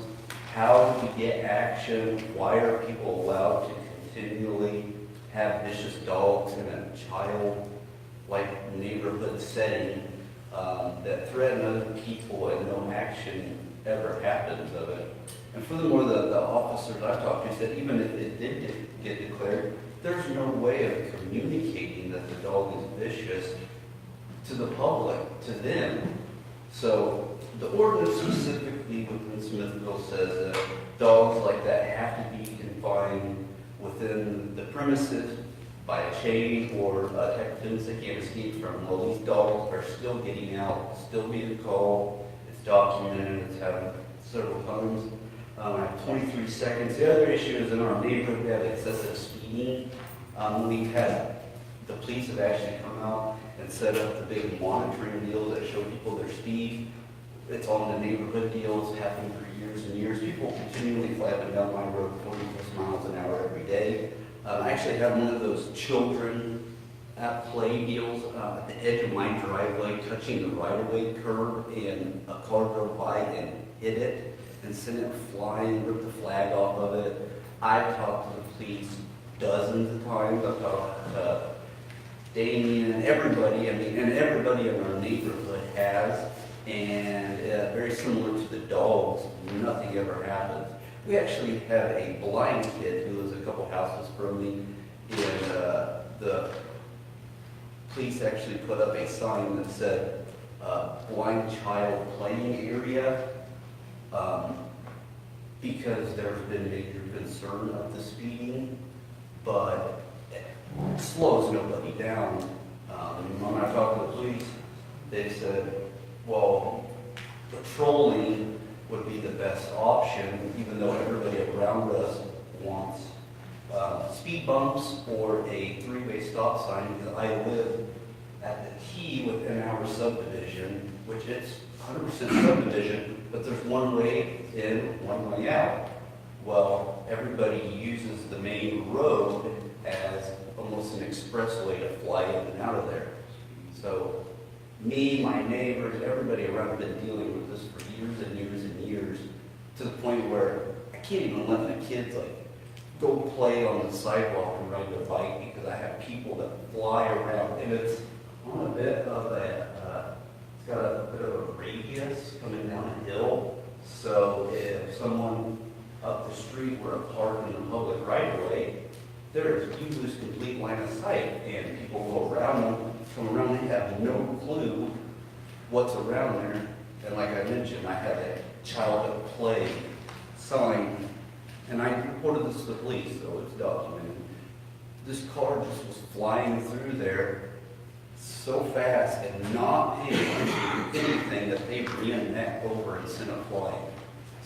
how do we get action? Why are people allowed to continually have vicious dogs in a child-like neighborhood setting that threaten other people and no action ever happens of it? And furthermore, the officers I've talked to said even if it did get declared, there's no way of communicating that the dog is vicious to the public, to them. So the ordinance specifically within Smithville says that dogs like that have to be confined within the premises by a chain or a type of fence they can't escape from. Well, these dogs are still getting out, still being called. It's documented, it's happened several times. I have 23 seconds. The other issue is in our neighborhood, we have excessive speeding. We've had, the police have actually come out and set up the big monitoring deals that show people their speed. It's on the neighborhood deals, happening for years and years. People continually flapping down my road 40 plus miles an hour every day. I actually had one of those children at play deals at the edge of my driveway, touching the right-of-way curb, and a car drove by and hit it and sent it flying, ripped the flag off of it. I've talked to the police dozens of times. I've talked to Damien, everybody, and everybody in our neighborhood has, and very similar to the dogs, nothing ever happens. We actually had a blind kid who was a couple houses from me, and the police actually put up a sign that said, blind child playing area, because there's been major concern of the speeding, but it slows nobody down. When I talked to the police, they said, well, patrolling would be the best option, even though everybody around us wants speed bumps or a three-way stop sign, because I live at the key within our subdivision, which it's 100% subdivision, but there's one way in, one way out. Well, everybody uses the main road as almost an expressway to fly in and out of there. So me, my neighbors, everybody around have been dealing with this for years and years and years, to the point where I can't even let my kids go play on the sidewalk and ride their bike, because I have people that fly around, and it's on a bit of it's got a bit of a radius coming down a hill. So if someone up the street were to park in the public right of way, you lose complete line of sight, and people go around them, come around, they have no clue what's around there. And like I mentioned, I had a child at play sign, and I reported this to the police, so it's documented. This car just was flying through there so fast and not paying attention to anything that they ran that over and sent it flying.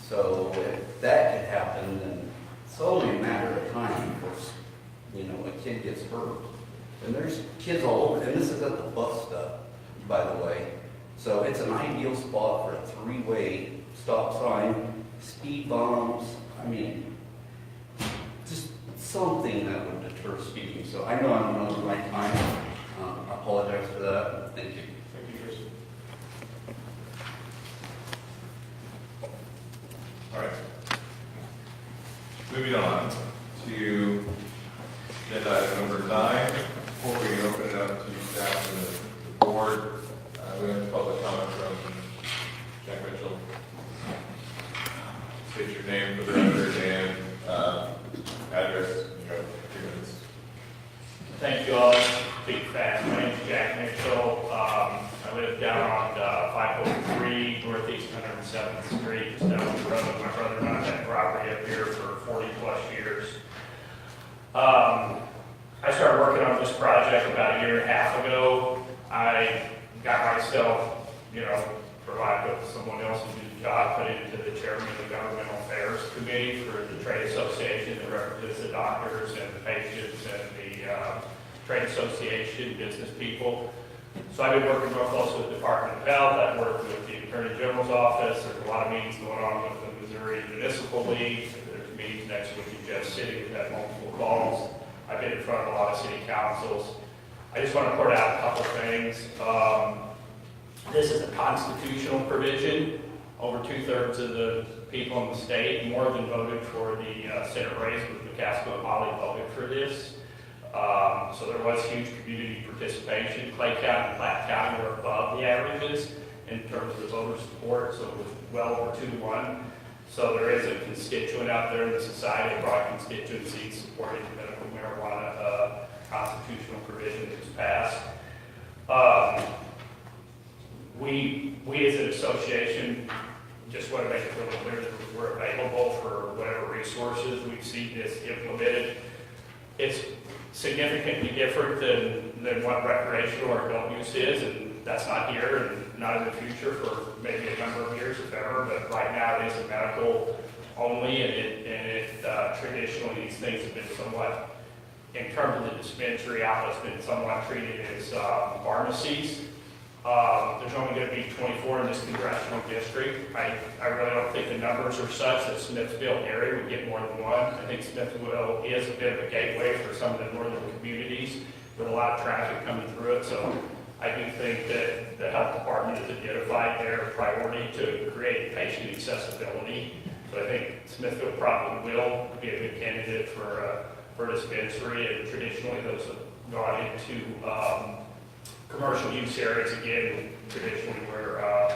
So if that could happen, then it's only a matter of time before, a kid gets hurt. And there's kids all over, and this is at the bus stop, by the way. So it's an ideal spot for a three-way stop sign, speed bumps, just something that would deter speeding. So I know I'm not on the right time. I apologize for that. Thank you. Thank you, Chris. All right. Moving on to agenda item number 9. Before we open it up to staff and the board, we have public comment from Jack Mitchell. State your name for the record and address. You have 2 minutes. Thank you all. Big fast. My name is Jack Mitchell. I live down on 503 Northeast 107th Street, just down the road. My brother and I have had property up here for 40 plus years. I started working on this project about 1.5 years ago. I got myself, provided with someone else to do the job, put it into the chairman of the Governmental Affairs Committee for the Trade Association that represents the doctors and the patients and the Trade Association, business people. So I've been working real close with the Department of Health. I've worked with the Attorney General's office. There's a lot of meetings going on with the Missouri Municipal League. There's meetings next week in Jeff City. We've had multiple calls. I've been in front of a lot of city councils. I just want to point out a couple things. This is a constitutional provision. Over 2/3 of the people in the state, more than voted for the Senate race, with McCaskill and Holly voted for this. So there was huge community participation. Clay County and Platte County were above the averages in terms of voter support, so it was well over 2-1. So there is a constituent out there in the society, a broad constituency supporting the medical marijuana constitutional provision that was passed. We as an association just want to make it really clear that we're available for whatever resources we've seen this implemented. It's significantly different than what recreational or adult use is, and that's not here and not in the future for maybe a number of years, if ever, but right now it is a medical only, and it traditionally these things have been somewhat, in terms of the dispensary outlets, been somewhat treated as pharmacies. There's only going to be 24 in this congressional district. I really don't think the numbers are such that Smithville area would get more than one. I think Smithville is a bit of a gateway for some of the northern communities with a lot of traffic coming through it. So I do think that the health department has identified their priority to create patient accessibility. So I think Smithville probably will be a good candidate for a dispensary, and traditionally those gone into commercial use areas, again, traditionally where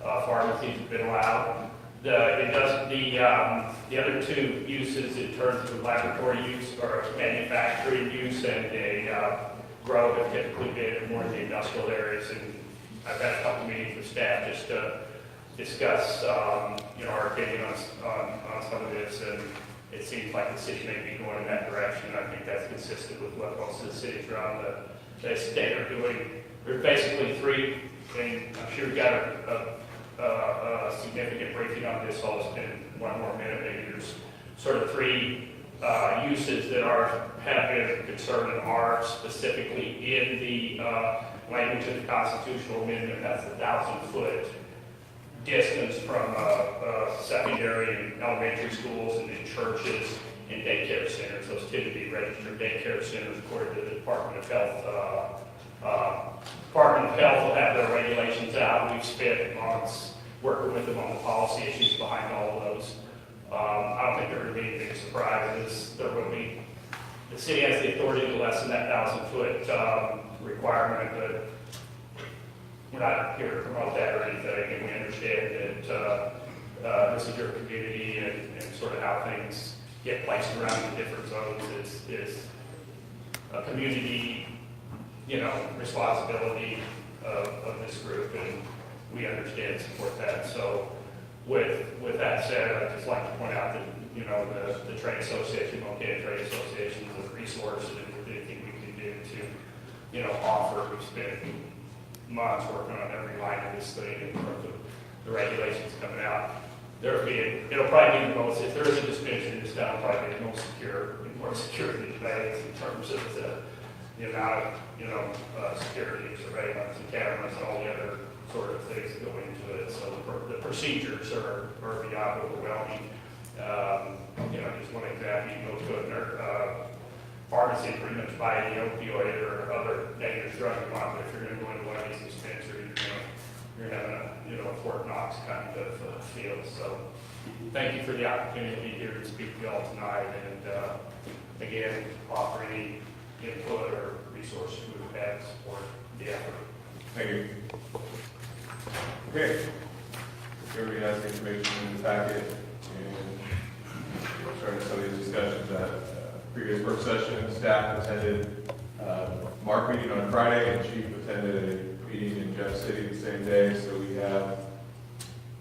pharmacies have been allowed. The other two uses in terms of laboratory use or manufacturing use and a grow have typically been in more of the industrial areas. And I've had a couple meetings with staff just to discuss, our opinion on some of this. And it seems like the city may be going in that direction. I think that's consistent with what most of the cities around the state are doing. There's basically three, and I'm sure you got a significant briefing on this, so I'll spend one more minute. Maybe there's sort of three uses that have been a concern and are specifically in the language of the constitutional amendment. That's the 1,000-foot distance from secondary and elementary schools and then churches and daycare centers. Those tend to be registered daycare centers according to the Department of Health. Department of Health will have their regulations out. We've spent months working with them on the policy issues behind all of those. I don't think there are going to be any big surprises. There will be. The city has the authority to lessen that 1,000-foot requirement, but we're not here to promote that or anything. And we understand that this is your community and sort of how things get placed around the different zones is a community, responsibility of this group, and we understand and support that. So with that said, I'd just like to point out that, the trade association, Montana Trade Association is a resource and anything we can do to, offer. We've spent months working on every line of this thing in terms of the regulations coming out. It'll probably be the most, if there is a dispensary in this town, it'll probably be the most secure, more security device in terms of the amount of, security, surveillance, and cameras, and all the other sort of things that go into it. So the procedures are beyond overwhelming. Just one example, you go to a pharmacy and pretty much buy the opioid or other dangerous drug you want, but if you're going to go into one of these dispensaries, you're having a Fort Knox kind of feel. So thank you for the opportunity to be here to speak to y'all tonight, and again, offer any input or resources we would have to support the effort. Thank you. Okay. Everybody has the information in the packet, and we're starting some of these discussions at previous work session. Staff attended Mark meeting on Friday, and Chief attended a meeting in Jeff City the same day. So we have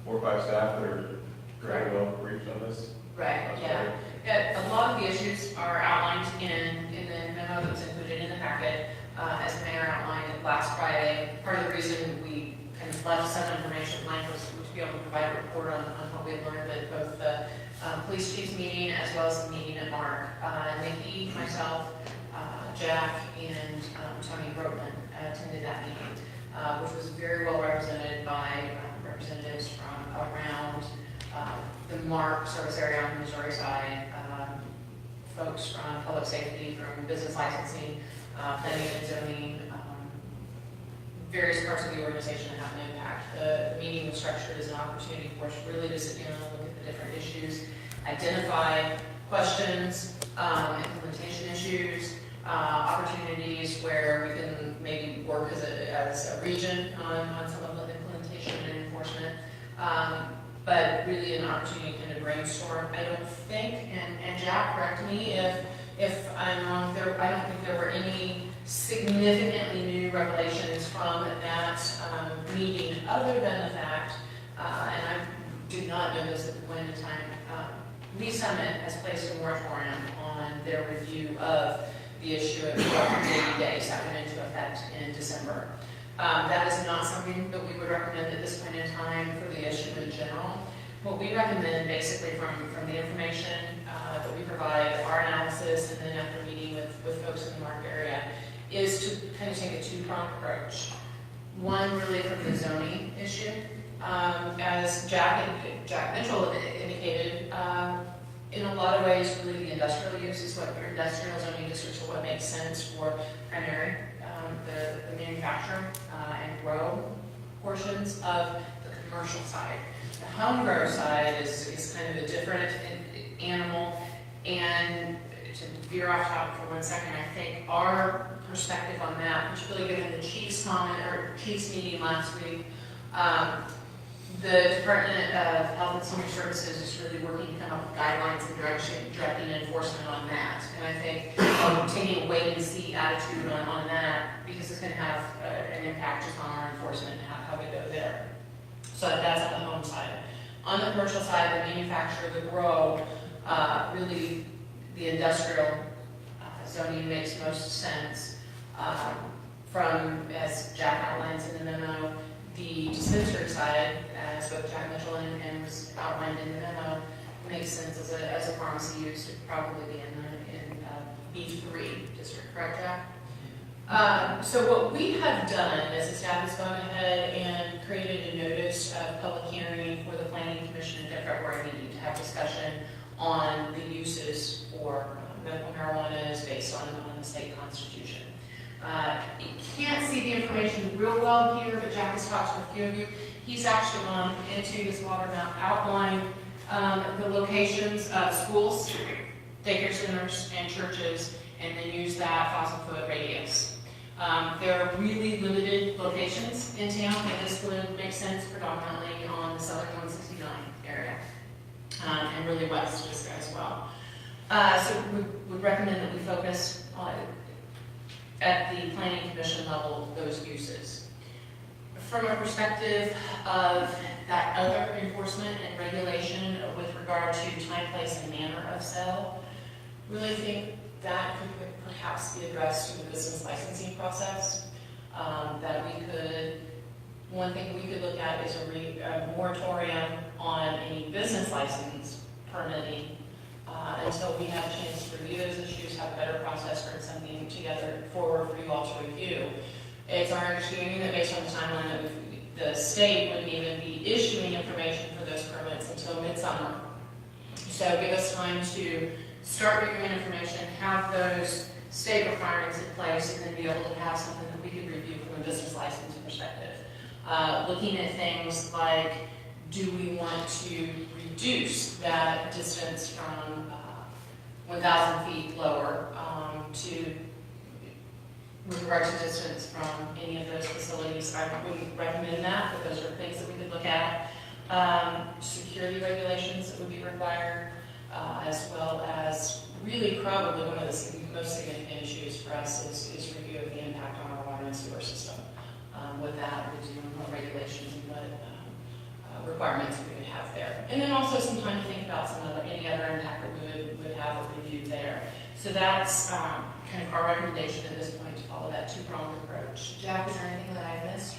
4 or 5 staff that are very well briefed on this. Right, yeah. A lot of the issues are outlined in the memo that was included in the packet. As the mayor outlined it last Friday, part of the reason we kind of left some information blank was to be able to provide a report on what we had learned at both the police chief's meeting as well as the meeting at Mark. Nikki, myself, Jack, and Tony Brotman attended that meeting, which was very well represented by representatives from around the Mark service area on the Missouri side, folks from public safety, from business licensing, planning and zoning, various parts of the organization that have an impact. The meeting was structured as an opportunity for us really to sit down and look at the different issues, identify questions, implementation issues, opportunities where we can maybe work as a region on some of the implementation and enforcement. But really an opportunity to kind of brainstorm. I don't think, and Jack, correct me if I'm wrong, I don't think there were any significantly new revelations from that meeting, other than the fact, and I did not know this at the point in time, Lee Summit has placed a moratorium on their review of the issue of 80 days that went into effect in December. That is not something that we would recommend at this point in time for the issue in general. What we recommend basically from the information that we provide, our analysis, and then after meeting with folks in the Mark area, is to kind of take a two-pronged approach. One, really from the zoning issue. As Jack Mitchell indicated, in a lot of ways, really the industrial use is what your industrial zoning districts are what makes sense for primary, the manufacturing and grow portions of the commercial side. The home grow side is kind of a different animal, and to veer off topic for 1 second, I think our perspective on that, particularly given the Chiefs comment, or Chiefs meeting last week, the Department of Health and Senior Services is really working to come up with guidelines and directing enforcement on that. And I think taking a wait and see attitude on that, because it's going to have an impact just on our enforcement and how we go there. So that's on the home side. On the commercial side, the manufacturer, the grow, really the industrial zoning makes most sense. From, as Jack outlines in the memo, the dispensary side, as both Jack Mitchell and was outlined in the memo, makes sense as a pharmacy use. It probably be in B3 district, correct, Jack? So what we have done is the staff has gone ahead and created a notice of public hearing for the Planning Commission in February meeting to have discussion on the uses for medical marijuana is based on the state constitution. You can't see the information real well here, but Jack has talked to a few of you. He's actually gone into his water map, outlined the locations of schools, daycare centers, and churches, and then use that 1,000-foot radius. There are really limited locations in town, and this would make sense predominantly on the southern 169 area, and really west as well. So we would recommend that we focus on, at the Planning Commission level, those uses. From a perspective of that other enforcement and regulation with regard to time, place, and manner of sale, really think that could perhaps be addressed through the business licensing process. That we could, one thing we could look at is a moratorium on any business license permitting until we have a chance to review those issues, have a better process, bring something together forward for you all to review. It's our understanding that based on the timeline that the state wouldn't even be issuing information for those permits until midsummer. So give us time to start reviewing information, have those state requirements in place, and then be able to have something that we could review from a business license perspective. Looking at things like, do we want to reduce that distance from 1,000 feet lower to, with regard to distance from any of those facilities? I wouldn't recommend that, but those are things that we could look at. Security regulations that would be required, as well as really probably one of the most significant issues for us is review of the impact on our water and sewer system. With that, reviewing what regulations and what requirements we would have there. And then also some time to think about any other impact that we would have a review there. So that's kind of our recommendation at this point, to follow that two-pronged approach. Jack, is there anything that I missed?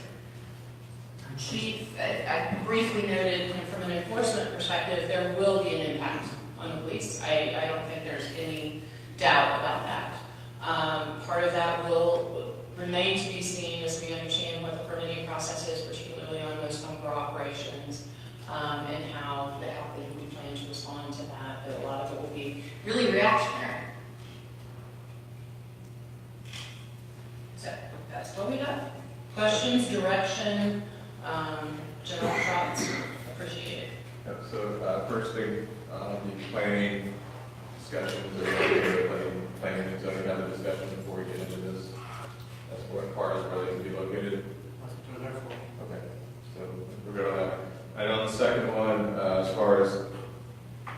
Chief, I briefly noted from an enforcement perspective, there will be an impact on the police. I don't think there's any doubt about that. Part of that will remain to be seen as we understand what the permitting process is, particularly on most home grow operations, and how we plan to respond to that. But a lot of it will be really reactionary. So that's what we got. Questions, direction, general thoughts, appreciate it. Yep, so first thing, the planning discussions, or planning and zoning have a discussion before we get into this. That's what part is really to be located. Okay, so we're good on that. And on the second one, as far as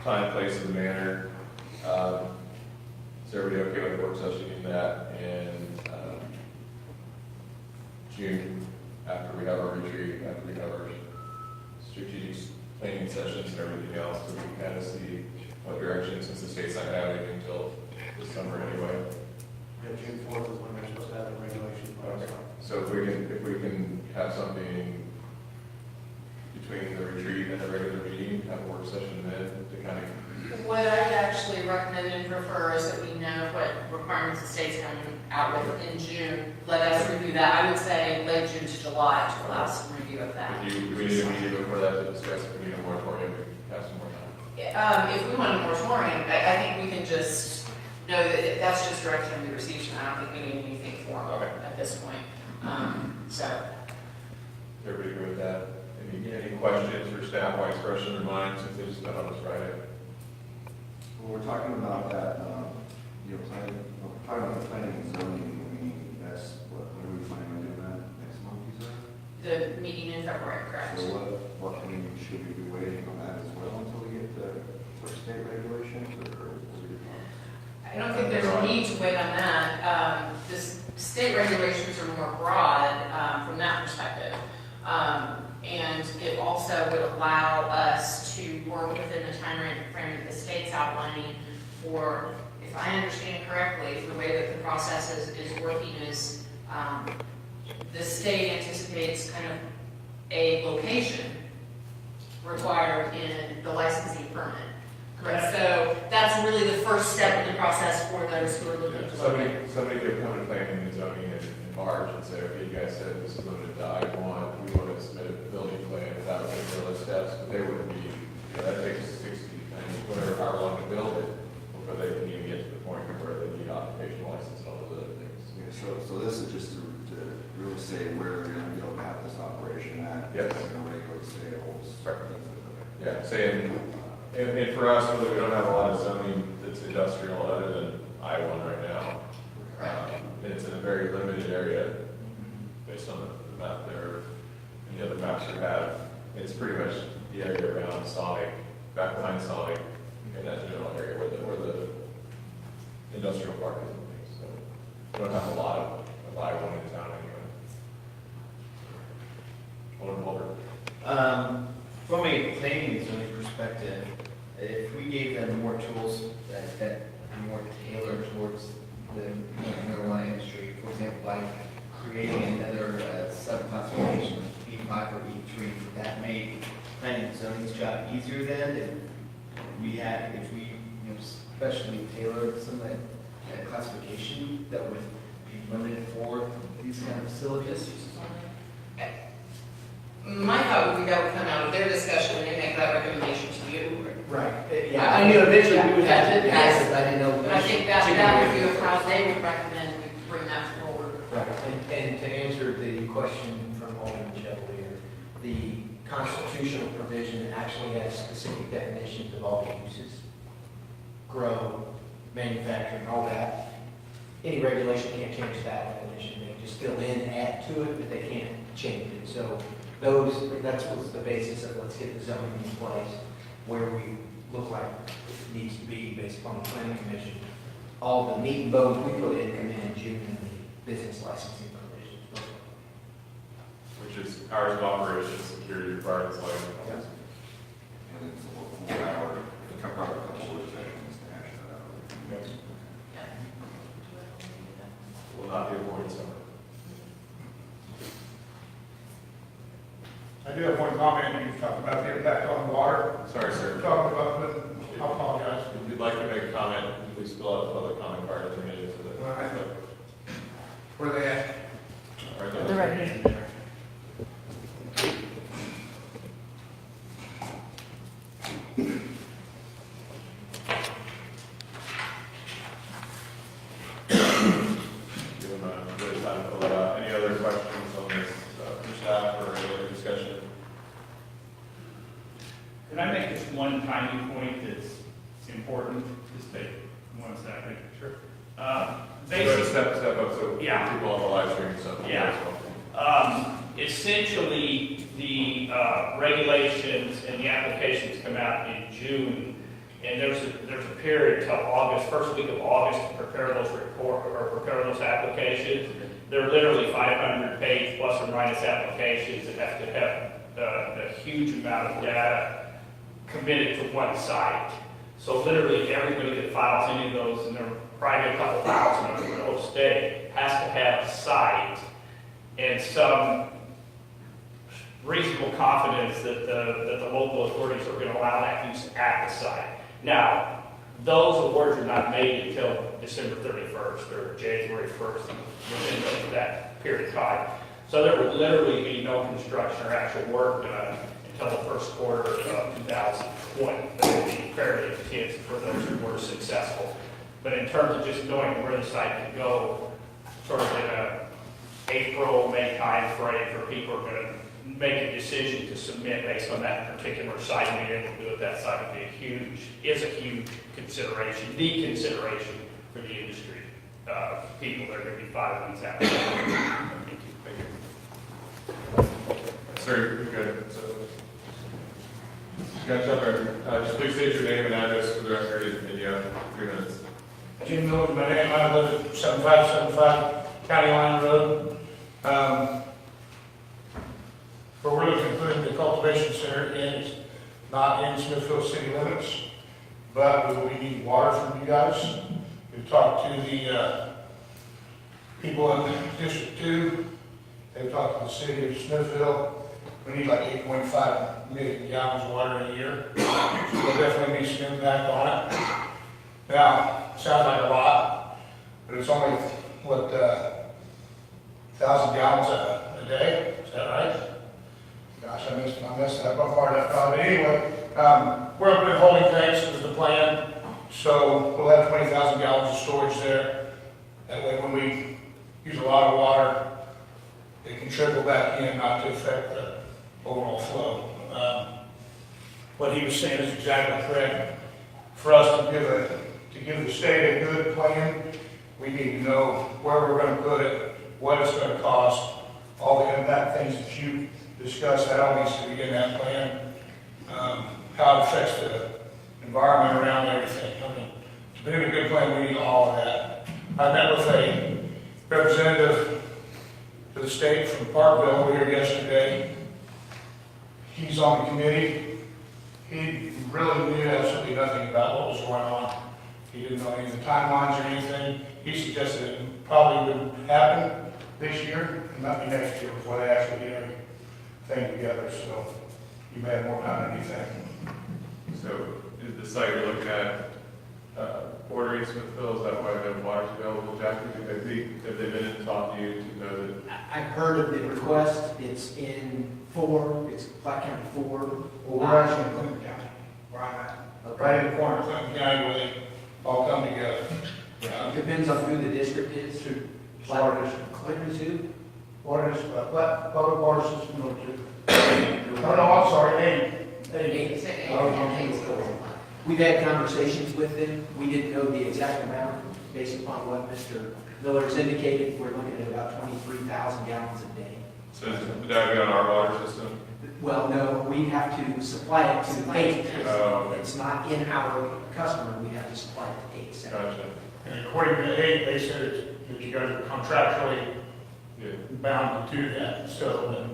time, place, and manner, is everybody okay with the work session in that in June, after we have our retreat, after we have our strategic planning sessions and everything else, so we can kind of see what direction, since the state's not having it until this summer anyway. Yeah, June 4th is when we're supposed to have the regulation. Okay. So if we can have something between the retreat and the regular meeting, have a work session then to kind of. What I'd actually recommend and prefer is that we know what requirements the state's coming out with in June. Let us review that. I would say late June to July to allow some review of that. Do we need a meeting before that to discuss if we need a moratorium, we have some more time? If we want a moratorium, I think we can just know that that's just direction we received, and I don't think we need anything formal at this point. So. Everybody agree with that? Any questions for staff, why it's fresh in their minds, if they just got on this Friday? When we're talking about that correct. So what, I mean, should we be waiting on that as well until we get the state regulations, or? I don't think there's a need to wait on that. The state regulations are more broad from that perspective. And it also would allow us to work within the time frame that the state's outlining for, if I understand correctly, the way that the process is working is the state anticipates kind of a location required in the licensing permit. Correct. So that's really the first step in the process for those who are looking to locate. Somebody could come to planning and zoning in March and say, okay, you guys said this is limited to I-1, we want to submit a building plan without taking those steps, but they wouldn't be, that takes 60, whatever, however long to build it, before they can even get to the point where they need occupational license and all those other things. Yeah, so this is just to really say where we're going to go about this operation at. Yes. No regular sales. Yeah, saying, and for us, really, we don't have a lot of zoning that's industrial other than I-1 right now. And it's in a very limited area, based on the map there, and the other maps we have. It's pretty much the area around Sonic, back behind Sonic, in that general area where the industrial park is and things. So we don't have a lot of I-1 in town anyway. Alderman. From a planning and zoning perspective, if we gave them more tools that are more tailored towards the underlying industry, for example, by creating another subclassification, E5 or E3, that made planning and zoning's job easier then. If we especially tailored some of that classification that would be limited for these kind of facilities. My thought would be that would come out of their discussion and they make that recommendation to you. Right. Yeah, I knew eventually we would have to pass Yes. it, I didn't know. But I think that would be how they would recommend we bring that forward. Right. And to answer the question from Alderman Chevalier, the constitutional provision actually has specific definitions of all the uses. Grow, manufacturing, all that. Any regulation can't change that definition. They just fill in, add to it, but they can't change it. So that's what's the basis of let's get the zoning in place where we look like it needs to be based upon the planning commission. All the meat and bones we put in come in June in the business licensing provisions. Which is hours of operation, security requirements, like. And it's a 4 hour, probably a couple of sessions to hash that out. Will not be avoided summer. I do have one comment. You talked about the impact on water. Sorry, sir. Talking about, but I apologize. If you'd like to make a comment, please fill out the public comment card at the minute of the. All right. Where they at? All right, They're right here. Give them a bit of time to fill it out. Any other questions on this for staff or any other discussion? Can I make just one tiny point that's important? Just take 1 second. Sure. Go ahead, Basically, step up so Yeah. people on the live stream and stuff. Yeah. Essentially, the regulations and the applications come out in June, and there's a period till August, first week of August, to prepare those prepare those applications. They're literally 500-page plus or minus applications that have to have a huge amount of data committed to one site. So literally everybody that files any of those, and there are probably a couple thousand of them in the whole state, has to have a site and some reasonable confidence that the local authorities are going to allow that use at the site. Now, those awards are not made until December 31st or January 1st, within that period of time. So there would literally be no construction or actual work done until the first quarter of 2020. That would be fairly intense for those who were successful. But in terms of just knowing where the site could go, sort of in a April, May time frame for people who are going to make a decision to submit based on that particular site, and being able to do it that site would be is a huge consideration, the consideration for the industry, people that are going to be filing these applications. Thank you. Very good. So, got up there. Just please state your name and address for the record, and you have 3 minutes. Jim Miller, my name, I live at 7575 County Line Road. Where we're looking to put in the cultivation center is not in Smithfield city limits, but we will be needing water from you guys. We've talked to the people in District 2. They've talked to the city of Smithfield. We need like 8.5 million gallons of water in a year. So there'll definitely be some impact on it. Now, sounds like a lot, but it's only, what, 1,000 gallons a day? Is that right? Gosh, I missed that part of that probably. Anyway, we're up in holding tanks is the plan. So we'll have 20,000 gallons of storage there. That way when we use a lot of water, it can trickle back in, not to affect the overall flow. What he was saying is exactly correct. For us to give the state a good plan, we need to know where we're going to put it, what it's going to cost, all the impact things that you discussed, that all needs to be in that plan. How it affects the environment around everything. I mean, to be a good plan, we need all of that. I met with a representative to the state from Parkville over here yesterday. He's on the committee. He really knew absolutely nothing about what was going on. He didn't know any of the timelines or anything. He suggested it probably would happen this year and not be next year before they actually get everything together. So you may have more time than you think. So is the site you're looking at bordering Smithfield? Is that why the water's available, Jackie? Have they been in to talk to you to know that? I've heard of the request. It's in 4, it's Platte County 4. Well, we're actually in Clinton County, where I'm at. Right in the corner of Clinton County where they all come together. It depends on who the district is. Water district. Clinton is who? Water district, Public Water System number 2. Oh, no, I'm sorry, 8. We've had conversations with them. We didn't know the exact amount based upon what Mr. Miller's indicated. We're looking at about 23,000 gallons a day. So would that be on our water system? Well, no, we have to supply it to 8. Oh, okay. It's not in our customer. We have to supply it to 8. Gotcha. And according to 8, they said that you guys are contractually bound to do that. So,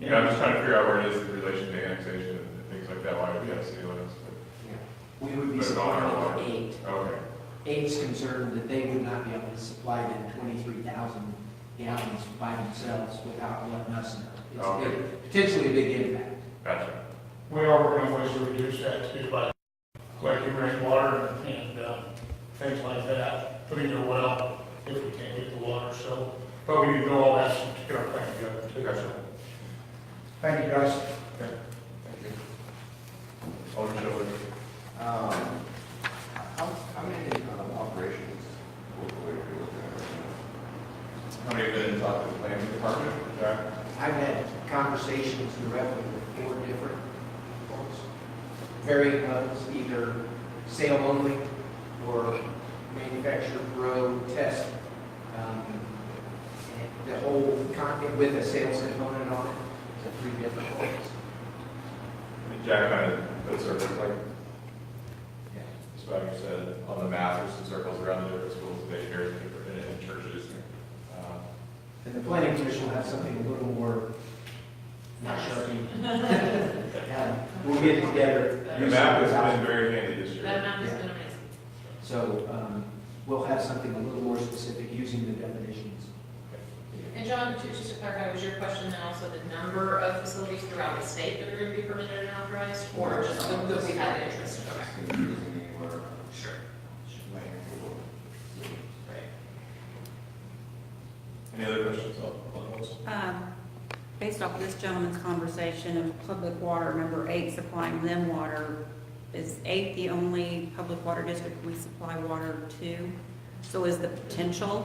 Yeah, I'm just trying to figure out where it is in relation to annexation and things like that, why we have city limits. we would be Put it on our supplying water. to 8. Okay. 8 is concerned that they would not be able to supply them 23,000 gallons by themselves without letting us know. It's a big, potentially a big impact. Gotcha. we are working on ways to reduce that too, by collecting rainwater and things like that, putting in a well if we can't get the water. So, but we need to know all that to get our plan together too. Gotcha. Thank you, guys. Okay. Thank you. Alderman Shelby. How many operations locally are you looking at right now? How many have been in talk with the planning department? Jack? I've had conversations directly with 4 different folks, varying levels, either sale only or manufacture, grow, test. And the whole content with a sales component on it, so 3 different folks. Jack kind of put circles like, Spider said, on the map, there's some circles around the different schools and daycares and churches. And the planning commission will have something a little more, not sharpie. We'll get together. The map has been very handy this year. That map has been amazing. So we'll have something a little more specific using the definitions. And John, just to clarify, was your question then also the number of facilities throughout the state that are going to be permitted and authorized, or just the that we had an interest? Okay. Sure. Right. Any other questions on those? Based off this gentleman's conversation of public water, number 8 supplying them water, is 8 the only public water district we supply water to? So is the potential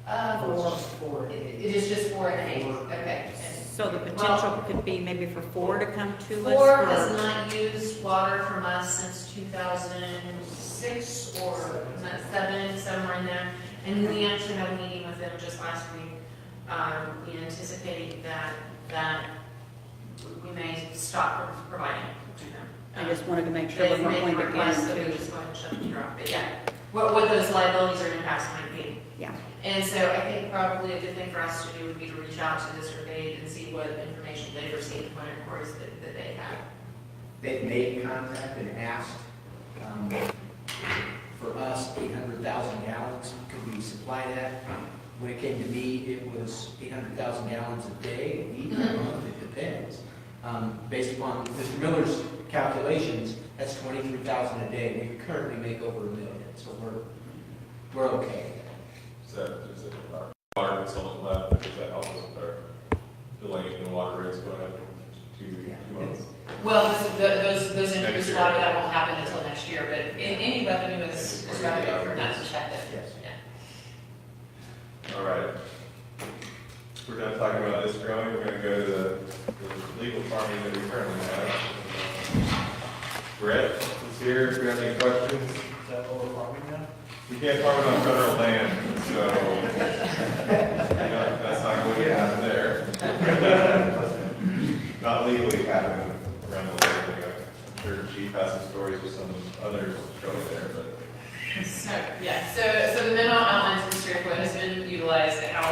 It is just 4 and 8. Okay. So the potential could be maybe for 4 to come to us? 4 has not used water from us since 2006 or 7, somewhere in there. And we actually had a meeting with them just last week. We anticipating that we may stop providing to them. I just wanted to make sure They we're not make going to requests that get we into. just go ahead and shut the meter off, but yeah, what those liabilities or impacts might be. Yeah. And so I think probably a good thing for us to do would be to reach out to the survey and see what information they've received, what inquiries that they have. They made contact and asked for us 800,000 gallons, could we supply that? When it came to me, it was 800,000 gallons a day, a week, a month, it depends. Based upon Mr. Miller's calculations, that's 23,000 a day. We currently make over $1 million, so we're okay. Is that water that's on the left, because that helps with our delaying the water rates going up to 2 months? Well, those increased water, that won't happen until next year, but any revenue is revenue from that perspective. Yes. Yeah. All right. We're done talking about this growing. We're going to go to the legal farming that we currently have. Brett is here. If you have any questions. Is that what we're farming now? We can't farm it on federal land, so that's not going to happen there. Not legally happening around the world. I'm sure Chief has some stories with some others going there, but. So, yeah, so the memo outlines the district what has been utilized, how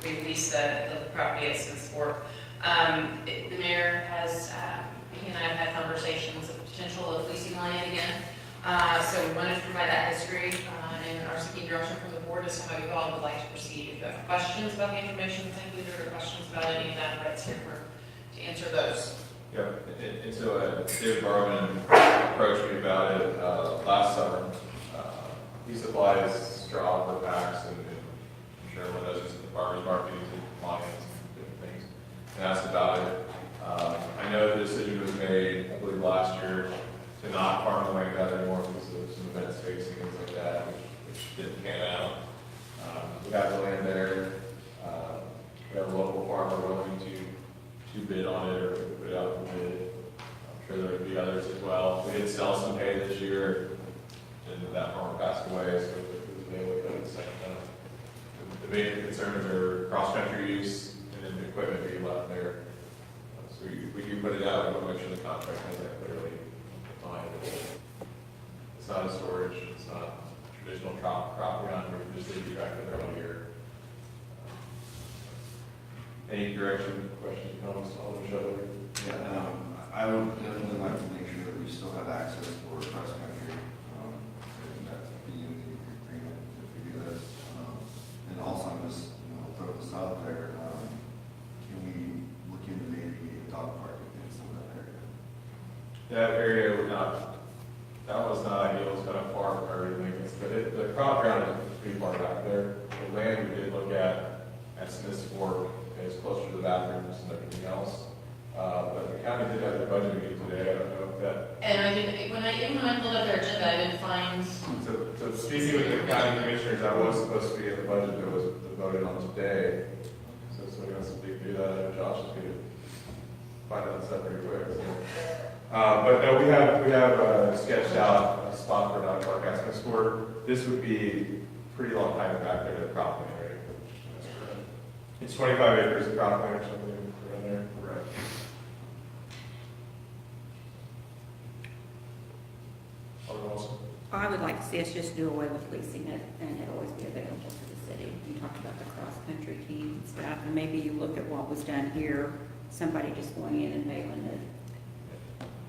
we lease the property at Smith's Fork. The mayor has, he and I have had conversations of potential of leasing land again. So we wanted to provide that history and are seeking direction from the board as to how you all would like to proceed. If you have questions about the information that's included or questions about any of that, Brett's here to answer those. Yeah, and so David Barman approached me about it last summer. He supplies straw for packs, and I'm sure everyone knows this at the farmers market, and lions and different things, and asked about it. I know the decision was made, I believe, last year to not farm the land out anymore because of some events facing things like that, which didn't pan out. We got the land there. We have a local farmer willing to bid on it or put it out for bid. I'm sure there would be others as well. We did sell some hay this year, and that farmer passed away, so it was able to put it at the same time. The major concerns are cross-country use and then the equipment being left there. So we do put it out, we want to make sure the contract has that clearly defined. It's not a storage, it's not traditional crop ground, where we just leave you back there all year. Any direction, questions, comments, Alderman Shepherd? Yeah, I would definitely like to make sure that we still have access for cross country. And that be in the agreement if we do this. And also, I'm just, throw this out there. Can we look into maybe a dog park in some of that area? That area would not, that was not ideal, it's kind of far from everything. But the crop ground is pretty far back there. The land we did look at Smith's Fork is closer to the bathrooms and everything else. But the county did have their budget meeting today, I don't know if that. And I didn't, when I pulled up their agenda, I didn't find. So speaking with the county commissioners, that was supposed to be in the budget that was voted on today. So we got some big do that, Josh is going to find out stuff pretty quick. So. But no, we have sketched out a spot for dog park at Smith's Fork. This would be pretty long time back there to the crop land area. It's 25 acres of crop land or something around there. Correct. Alderman Wilson? I would like to see us just do away with leasing it and it always be available to the city. You talked about the cross-country team and stuff, and maybe you look at what was done here, somebody just going in and mailing it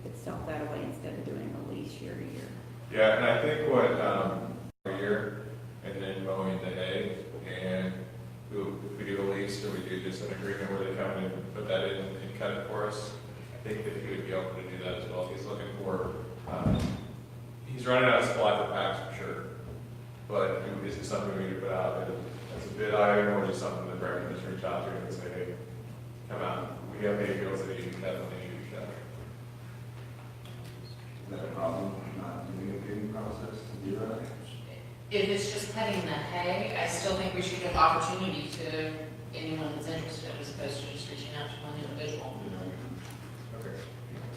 itself that way instead of doing a lease year to year. Yeah, and I think what, a year, and then mowing the hay, and if we do a lease, or we do just an agreement where they come in and put that in and cut it for us, I think that he would be able to do that as well. He's looking for, he's running out of supply for packs for sure, but is it something we need to put out as a bid item, or just something that Brett can just reach out to him and say, hey, come out, we have hay fields that you can definitely use that. Is that a problem, not doing a bidding process to do that? If it's just cutting the hay, I still think we should give opportunity to anyone that's interested as opposed to just reaching out to one individual. Okay.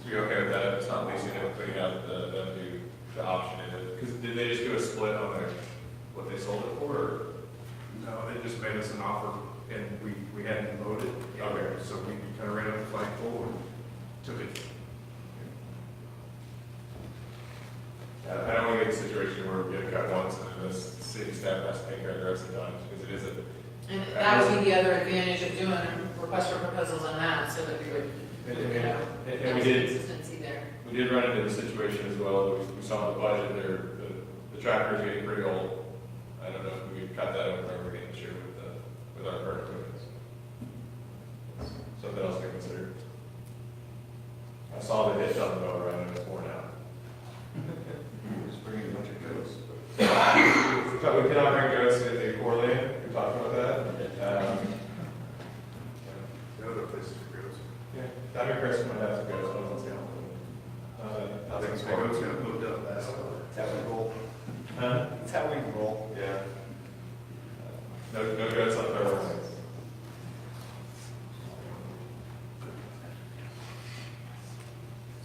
So you're okay with that? If it's not leasing it, putting out the option in it? Because did they just do a split on what they sold it for? Or? No, they just made us an offer, and we hadn't voted. Okay. So we kind of ran up the flagpole, and city staff has to take care of the rest of the time, because it is a. And that would be the other advantage of doing request for proposals on that, so that we would, And we did, consistency there. we did run into the situation as well, that we saw in the budget there, the tractor is getting pretty old. I don't know if we could cut that over again this year with our current equipment. Something else to consider. I saw the hitch on the mower and it was worn out. Just bring in a bunch of goats. We cannot bring goats into the core land, we talked about that. There are other places for goats. Yeah, down here, Chris might have some goats, but let's see. I think it's goats got moved up last summer. That's how we roll. That's how we roll. Yeah. No goats on federal lands.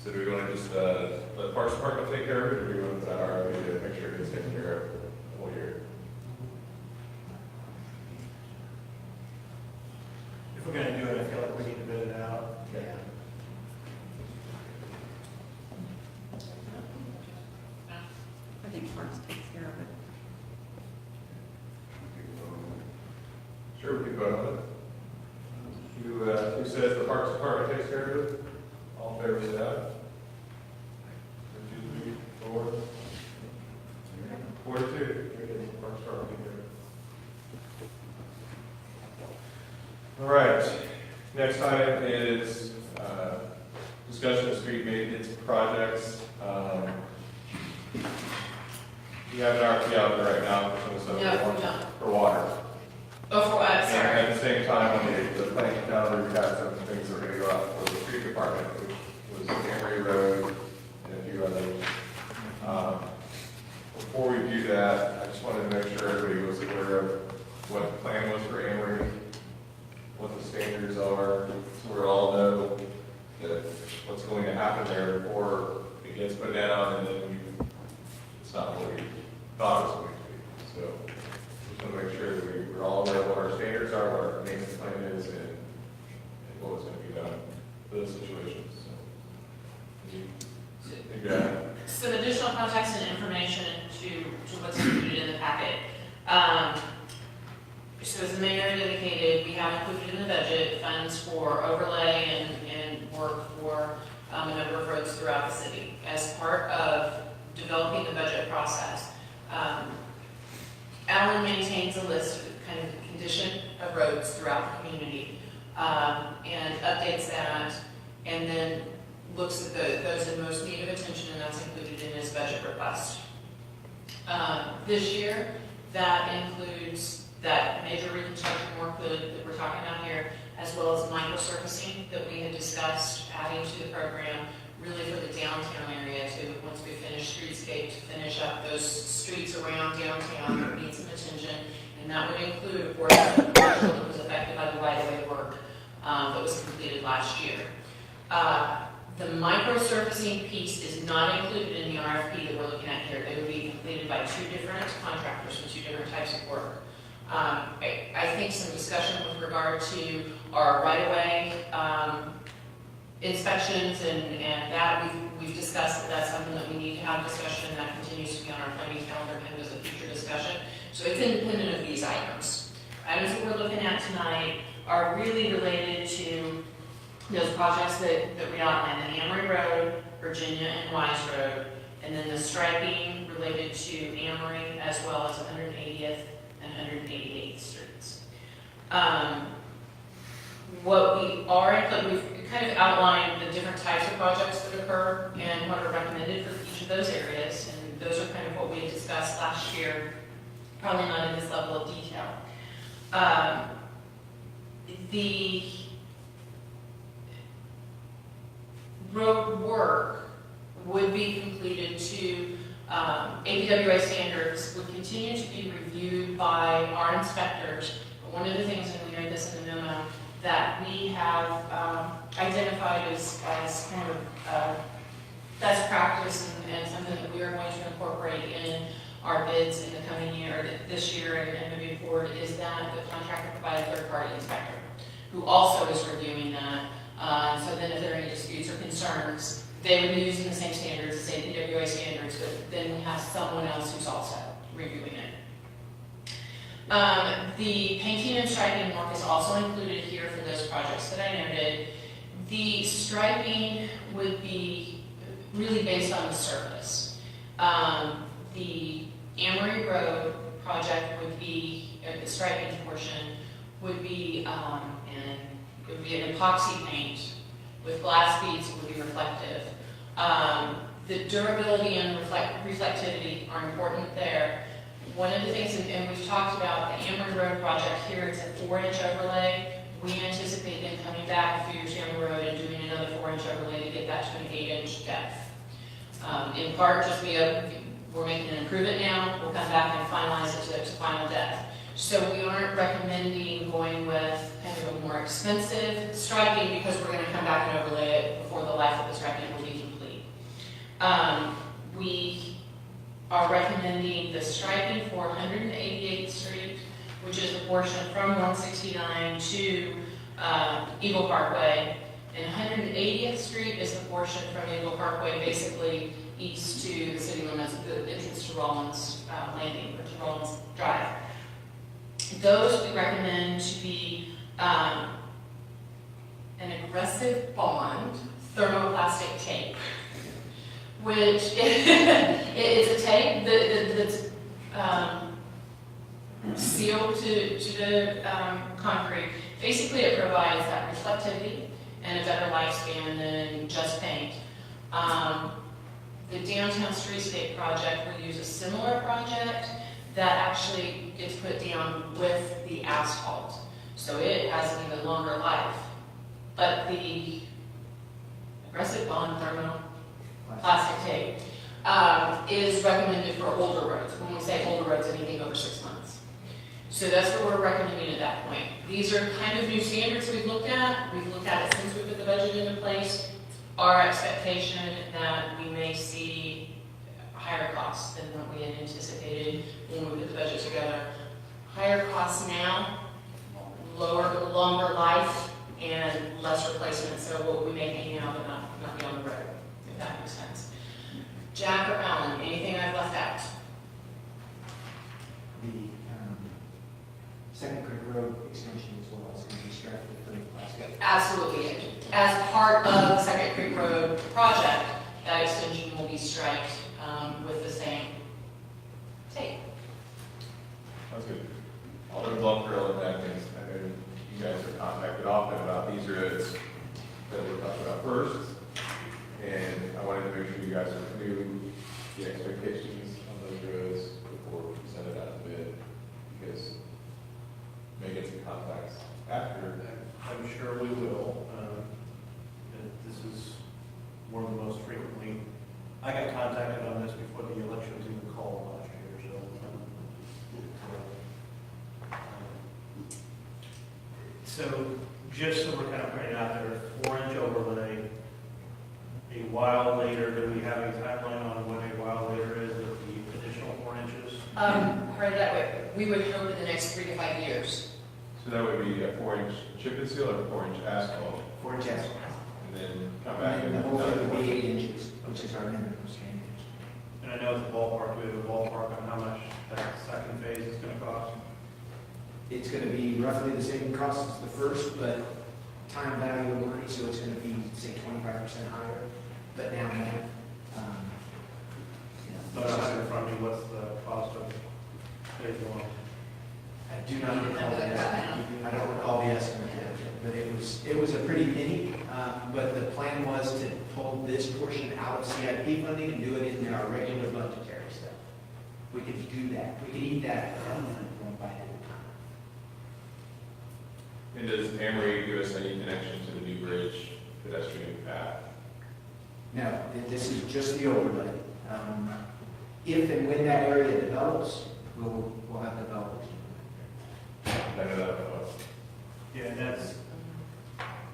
So do we want to just let Parks Department take care of it, or do we want to put our RFP to make sure it gets taken care of the whole year? If we're gonna do it, I feel like we need to bid it out. Yeah. I think Parks takes care of it. Sure, we can vote on it. Who says the Parks Department takes care of it? All in favor, say aye. 1, 2, 3, 4. 4 to 2. Parks Department take care of it. All right. Next item is discussion of street maintenance projects. You have an RFP out there right now for some of the No, stuff we don't. for water. Oh, for what, And sorry. at the same time, on the planning calendar, we got some things that are gonna go out for the street department, which was Emery Road and a few others. Before we do that, I just wanted to make sure everybody was aware of what the plan was for Emery, what the standards are, so we all know that what's going to happen there before it gets put down and then it's not what we thought it was going to be. So just want to make sure that we're all aware of what our standards are, what our maintenance plan is, and what was going to be done for those situations. So, Some additional context and information to what's included in the packet. So as the mayor indicated, we have included in the budget funds for overlay and work for a number of roads throughout the city. As part of developing the budget process, Alan maintains a list of kind of the condition of roads throughout the community and updates that, and then looks at those in most need of attention, and that's included in his budget request. This year, that includes that major reconstruction work that we're talking about here, as well as microsurfacing that we had discussed adding to the program, really for the downtown area too. Once we finish streetscape, to finish up those streets around downtown that need some attention, and that would include, of course, the portion that was affected by the right-of-way work that was completed last year. The microsurfacing piece is not included in the RFP that we're looking at here. They would be completed by 2 different contractors for 2 different types of work. I think some discussion with regard to our right-of-way inspections and that we've discussed that that's something that we need to have discussion, and that continues to be on our planning calendar kind of as a future discussion. So it's independent of these items. Items that we're looking at tonight are really related to those projects that we outlined, the Amory Road, Virginia and Wise Road, and then the striping related to Amory as well as 180th and 188th Streets. What we are, we've kind of outlined the different types of projects that occur and what are recommended for each of those areas, and those are kind of what we had discussed last year, probably not in this level of detail. The road work would be completed to APWA standards, would continue to be reviewed by our inspectors. But one of the things, and we read this in the memo, that we have identified as kind of best practice and something that we are going to incorporate in our bids in the coming year, this year and moving forward, is that the contractor provide a third-party inspector who also is reviewing that. So then if there are any disputes or concerns, they would be using the same standards, the same PWA standards, but then we have someone else who's also reviewing it. The painting and striping work is also included here for those projects that I noted. The striping would be really based on the surface. The Amory Road project would be, the striping portion would be, it would be an epoxy paint with glass beads. It would be reflective. The durability and reflectivity are important there. One of the things, and we've talked about the Amory Road project here, it's a 4-inch overlay. We anticipate them coming back a few years down the road and doing another 4-inch overlay to get that to an 8-inch depth. In part, just we're making an improvement now. We'll come back and finalize it to its final depth. So we aren't recommending going with kind of a more expensive striping because we're going to come back and overlay it before the life of the striping will be complete. We are recommending the striping for 188th Street, which is the portion from 169 to Eagle Parkway. And 180th Street is the portion from Eagle Parkway, basically east to the city limits, the entrance to Rollins Landing, or to Rollins Drive. Those we recommend to be an aggressive bond thermoplastic tape, which it's a tape that's sealed to the concrete. Basically, it provides that reflectivity and a better lifespan than just paint. The Downtown Streetscape project will use a similar project that actually gets put down with the asphalt. So it has an even longer life. But the aggressive bond thermoplastic tape is recommended for older roads. When we say older roads, anything over 6 months. So that's what we're recommending at that point. These are kind of new standards we've looked at. We've looked at it since we put the budget into place. Our expectation that we may see higher costs than what we had anticipated when we put the budget together. Higher costs now, longer life, and less replacement. So what we may hang out but not be on the road, if that makes sense. Jack or Alan, anything I've left out? The Second Creek Road extension as well is going to be striped with thermoplastic. Absolutely. As part of the Second Creek Road project, that extension will be striped with the same tape. Sounds good. Alderman Blumfield and Atkins, I know you guys are contacted often about these roads that we're talking about first, and I wanted to make sure you guys knew the expectations on those roads before we send it out to bid, because may get some contacts after. I'm sure we will. And this is one of the most frequently, I got contacted on this before the election was even called last year, so just so we're kind of putting it out there, 4-inch overlay, a while later, do we have a timeline on when a while later is with the additional 4 inches? Heard that way. We would hope in the next 3 to 5 years. So that would be a 4-inch chip and seal or 4-inch asphalt, 4-inch asphalt. and then come back And and the whole thing would be 8 inches, which is our minimum standard. And I know at the ballpark, we have a ballpark on how much that second phase is going to cost. It's going to be roughly the same cost as the first, but time value of money, so it's going to be, say, 25% higher. But now, So I don't have in front of me, what's the cost of phase 1? I do not recall the estimate. I don't recall the estimate, but it was a pretty penny. But the plan was to pull this portion out of CIP funding and do it in our regular budgetary stuff. We could do that. We could eat that one bite at a time. And does Amory give us any connection to the new bridge pedestrian path? No, this is just the overlay. If and when that area develops, we'll have developers. I know that was. Yeah, and that's,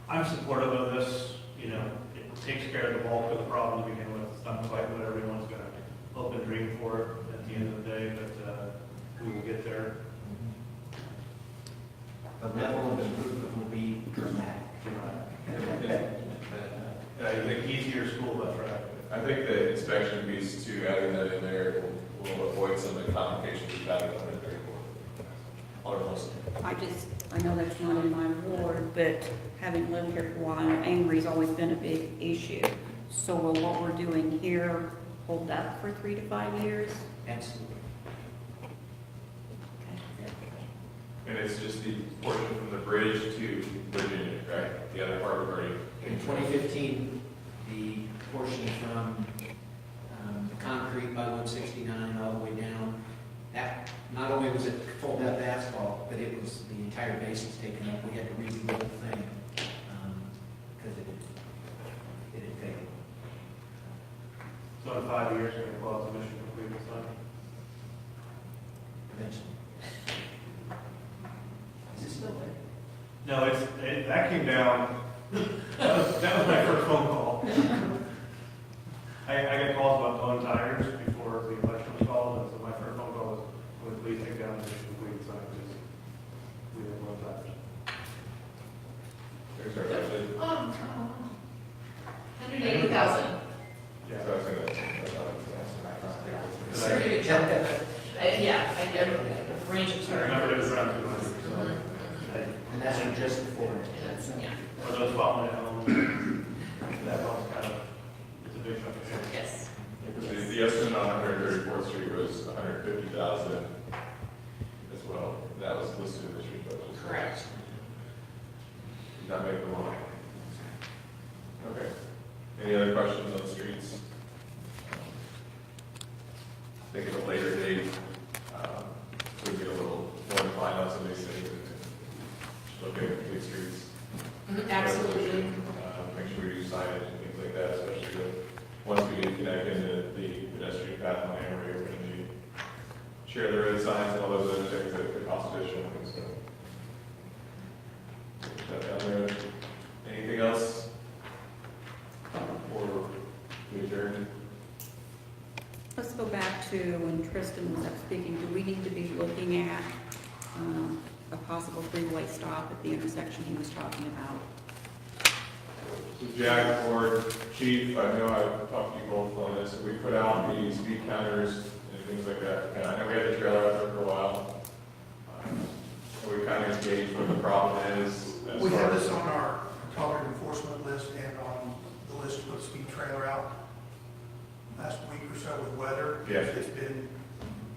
I'm supportive of this, you know, it takes care of the bulk of the problem to begin with. It's not quite what everyone's going to hope and dream for at the end of the day, but we will get there. The level of improvement will be dramatic. I think Easier school bus ride. I think the inspection piece too, adding that in there will avoid some of the complications we've had with 134. I know that's not in my ward, but having lived here for a while, angry's always been a big issue. So will what we're doing here hold up for 3 to 5 years? Absolutely. And it's just the portion from the bridge to Virginia, right? The other part we've already. In 2015, the portion from the concrete by 169 all the way down, that, not only was it full depth asphalt, but it was, the entire base was taken up. We had to redo the whole thing because it had failed. So in 5 years, we're going to close the mission completed sign? Eventually. Is it still there? No, that came down, that was my first phone call. I got calls about blowing tires before the election was called, and so my first phone call was please take down the mission completed sign, because we didn't blow tires. There's our budget. 180,000. So I was gonna. Yeah, I did, a range of I two. remember it was around 200, so. And that's just before. Yeah, For those following at home, that was kind of, it's a big chunk of change. yes. The estimate on 134th Street was 150,000 as well. That was listed in the street budget. Correct. Did not make the line. Okay. Any other questions on the streets? Think of a later date, we get a little more defined on some of these things and look at complete streets. Absolutely. Make sure we do signage and things like that, especially once we connect into the pedestrian path on Amory, we're going to need share the road signs and all those other things that could cost additional things. So, put that down there. Anything else? Or we adjourn? Let's go back to when Tristan was up speaking. Do we need to be looking at a possible three-way stop at the intersection he was talking about? Jack or Chief, I know I've talked to you both on this, we put out the speed counters and things like that. And I know we had the trailer out there for a while. And we kind of engaged what the problem is. We have this on our target enforcement list and on the list to put speed trailer out. Last week or so with weather, Yeah. it's been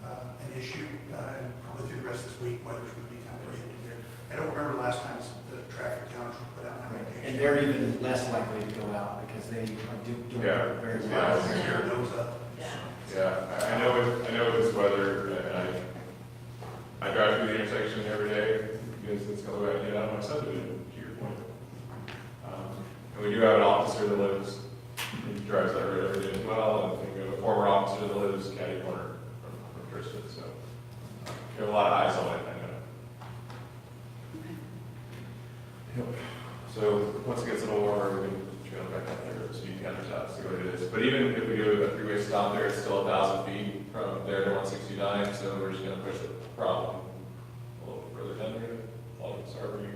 an issue, and probably through the rest of this week, weather's going to be kind of crazy here. I don't remember the last time the traffic counters were put out. And they're even less likely to go out because they are doing Yeah. very Yeah. well. Tear those up. Yeah, I know with this weather, and I drive through the intersection every day because it's the only way I get out of my subdivision, to your point. And we do have an officer that lives, he drives that road every day as well, and we have a former officer that lives catty corner from Tristan, so we have a lot of eyes on it, I know. So once it gets a little warmer, we can trail back up there, speed counters out, see what it is. But even if we do a three-way stop there, it's still 1,000 feet from there to 169, so we're just gonna push the problem a little further down there. Sorry,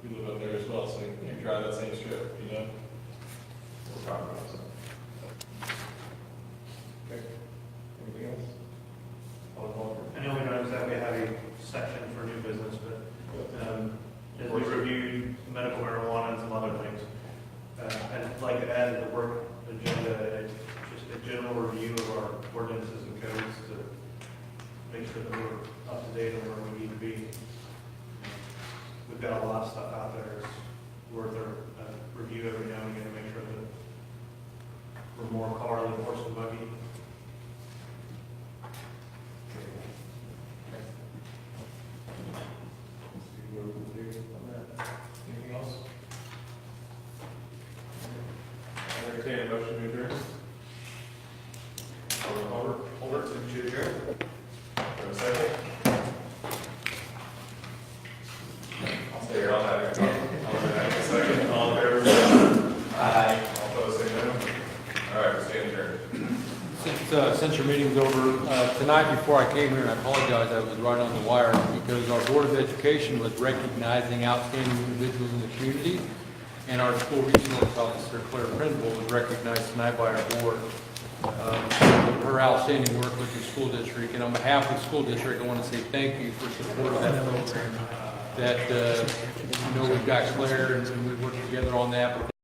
you live up there as well, so you can drive that same strip, you know? No problem, so. Okay. Anything else? I know we noticed that we have a section for new business, but as we reviewed medical marijuana and some other things, I'd like to add to the work agenda, just a general review of our ordinances and codes to make sure that we're up to date on where we need to be. We've got a lot of stuff out there, it's worth a review every now and again to make sure that we're more car than horse and buggy. Anything else? I entertain a motion to adjourn. Over to adjourn. For a second. I'll stay here all night. A second, all in favor? Aye. All opposed, say no. All right, we're staying adjourned. Since your meeting's over, tonight before I came here, and I apologize, I was right on the wire, because our Board of Education was recognizing outstanding individuals in the community, and our school resource officer, Claire Prindle, was recognized tonight by our board for her outstanding work with the school district. And on behalf of the school district, I want to say thank you for support of that program. that, we've got Claire and we worked together on that, but